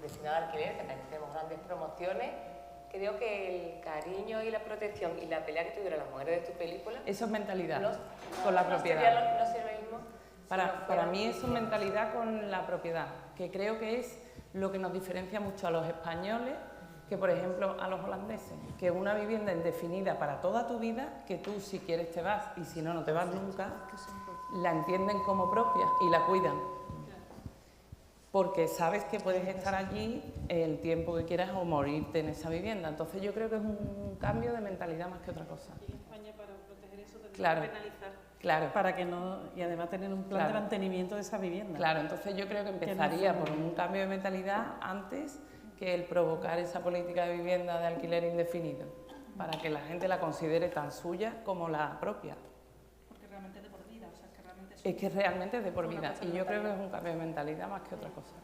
destinada al alquiler, que también tenemos grandes promociones, creo que el cariño y la protección y la pelea que tuvieron las mujeres de tu película... Eso es mentalidad, con la propiedad. No sería lo mismo. Para mí eso es mentalidad con la propiedad, que creo que es lo que nos diferencia mucho a los españoles, que por ejemplo a los holandeses, que una vivienda indefinida para toda tu vida, que tú si quieres te vas y si no, no te vas nunca, la entienden como propia y la cuidan. Porque sabes que puedes estar allí el tiempo que quieras o morirte en esa vivienda. Entonces yo creo que es un cambio de mentalidad más que otra cosa. Y en España para proteger eso tenemos Claro. que penalizar. Claro. Para que no, y además tener un plan de mantenimiento de esa vivienda. Claro, entonces yo creo que empezaría por un cambio de mentalidad antes que el provocar esa política de vivienda de alquiler indefinido, para que la gente la considere tan suya como la propia. Porque realmente es de por vida, o sea, que realmente es que realmente es de por vida, y yo creo que es un cambio de mentalidad más que otra cosa.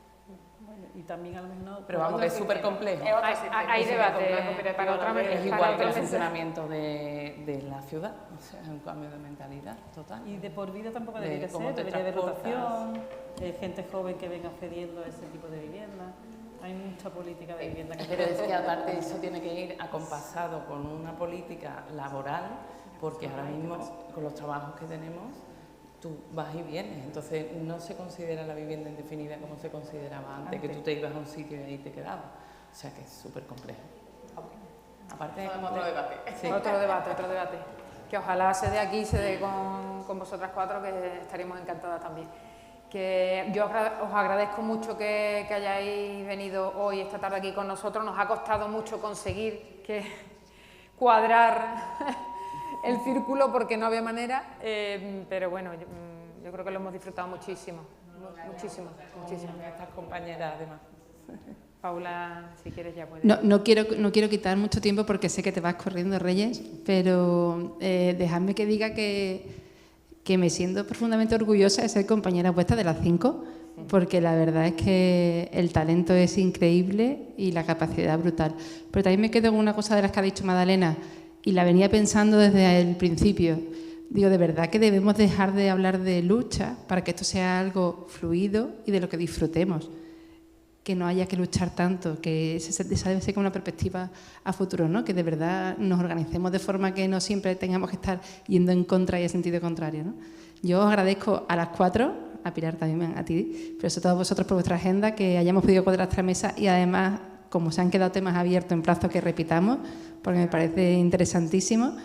Bueno, y también a lo mejor... Pero vamos, que es súper complejo. Hay debate para otra vez. Es igual que el funcionamiento de la ciudad, o sea, es un cambio de mentalidad total. Y de por vida tampoco debería ser, debería haber rotación, gente joven que venga accediendo a ese tipo de vivienda. Hay mucha política de vivienda que... Pero es que aparte eso tiene que ir acompasado con una política laboral, porque ahora mismo con los trabajos que tenemos tú vas y vienes, entonces no se considera la vivienda indefinida como se consideraba antes, que tú te ibas a un sitio y ahí te quedabas, o sea que es súper complejo. Aparte otro debate. Sí. Otro debate, que ojalá se dé aquí, se dé con vosotras cuatro, que estaríamos encantadas también. Que yo os agradezco mucho que hayáis venido hoy, esta tarde aquí con nosotros. Nos ha costado mucho conseguir cuadrar el círculo porque no había manera, pero bueno, Yo creo que lo hemos disfrutado muchísimo, muchísimo. Estas compañeras, además. Paula, si quieres ya puedes. No quiero quitar mucho tiempo porque sé que te vas corriendo, Reyes, pero dejadme que diga que me siento profundamente orgullosa de ser compañera vuestra de las 5, porque la verdad es que el talento es increíble y la capacidad brutal. Pero también me quedo con una cosa de las que ha dicho Madalena, y la venía pensando desde el principio. Digo, de verdad que debemos dejar de hablar de lucha para que esto sea algo fluido y de lo que disfrutemos. Que no haya que luchar tanto, que esa debe ser como una perspectiva a futuro, ¿no? Que de verdad nos organicemos de forma que no siempre tengamos que estar yendo en contra y en sentido contrario, ¿no? Yo os agradezco a las 4, a Pilar también, a ti, pero sobre todo a vosotros por vuestra agenda, que hayamos podido cuadrar esta mesa y además, como se han quedado temas abiertos en plazo, que repitamos, porque me parece interesantísimo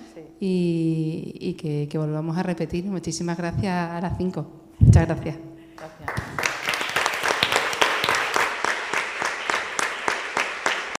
y que volvamos a repetir. Muchísimas gracias a las 5. Muchas gracias. Gracias.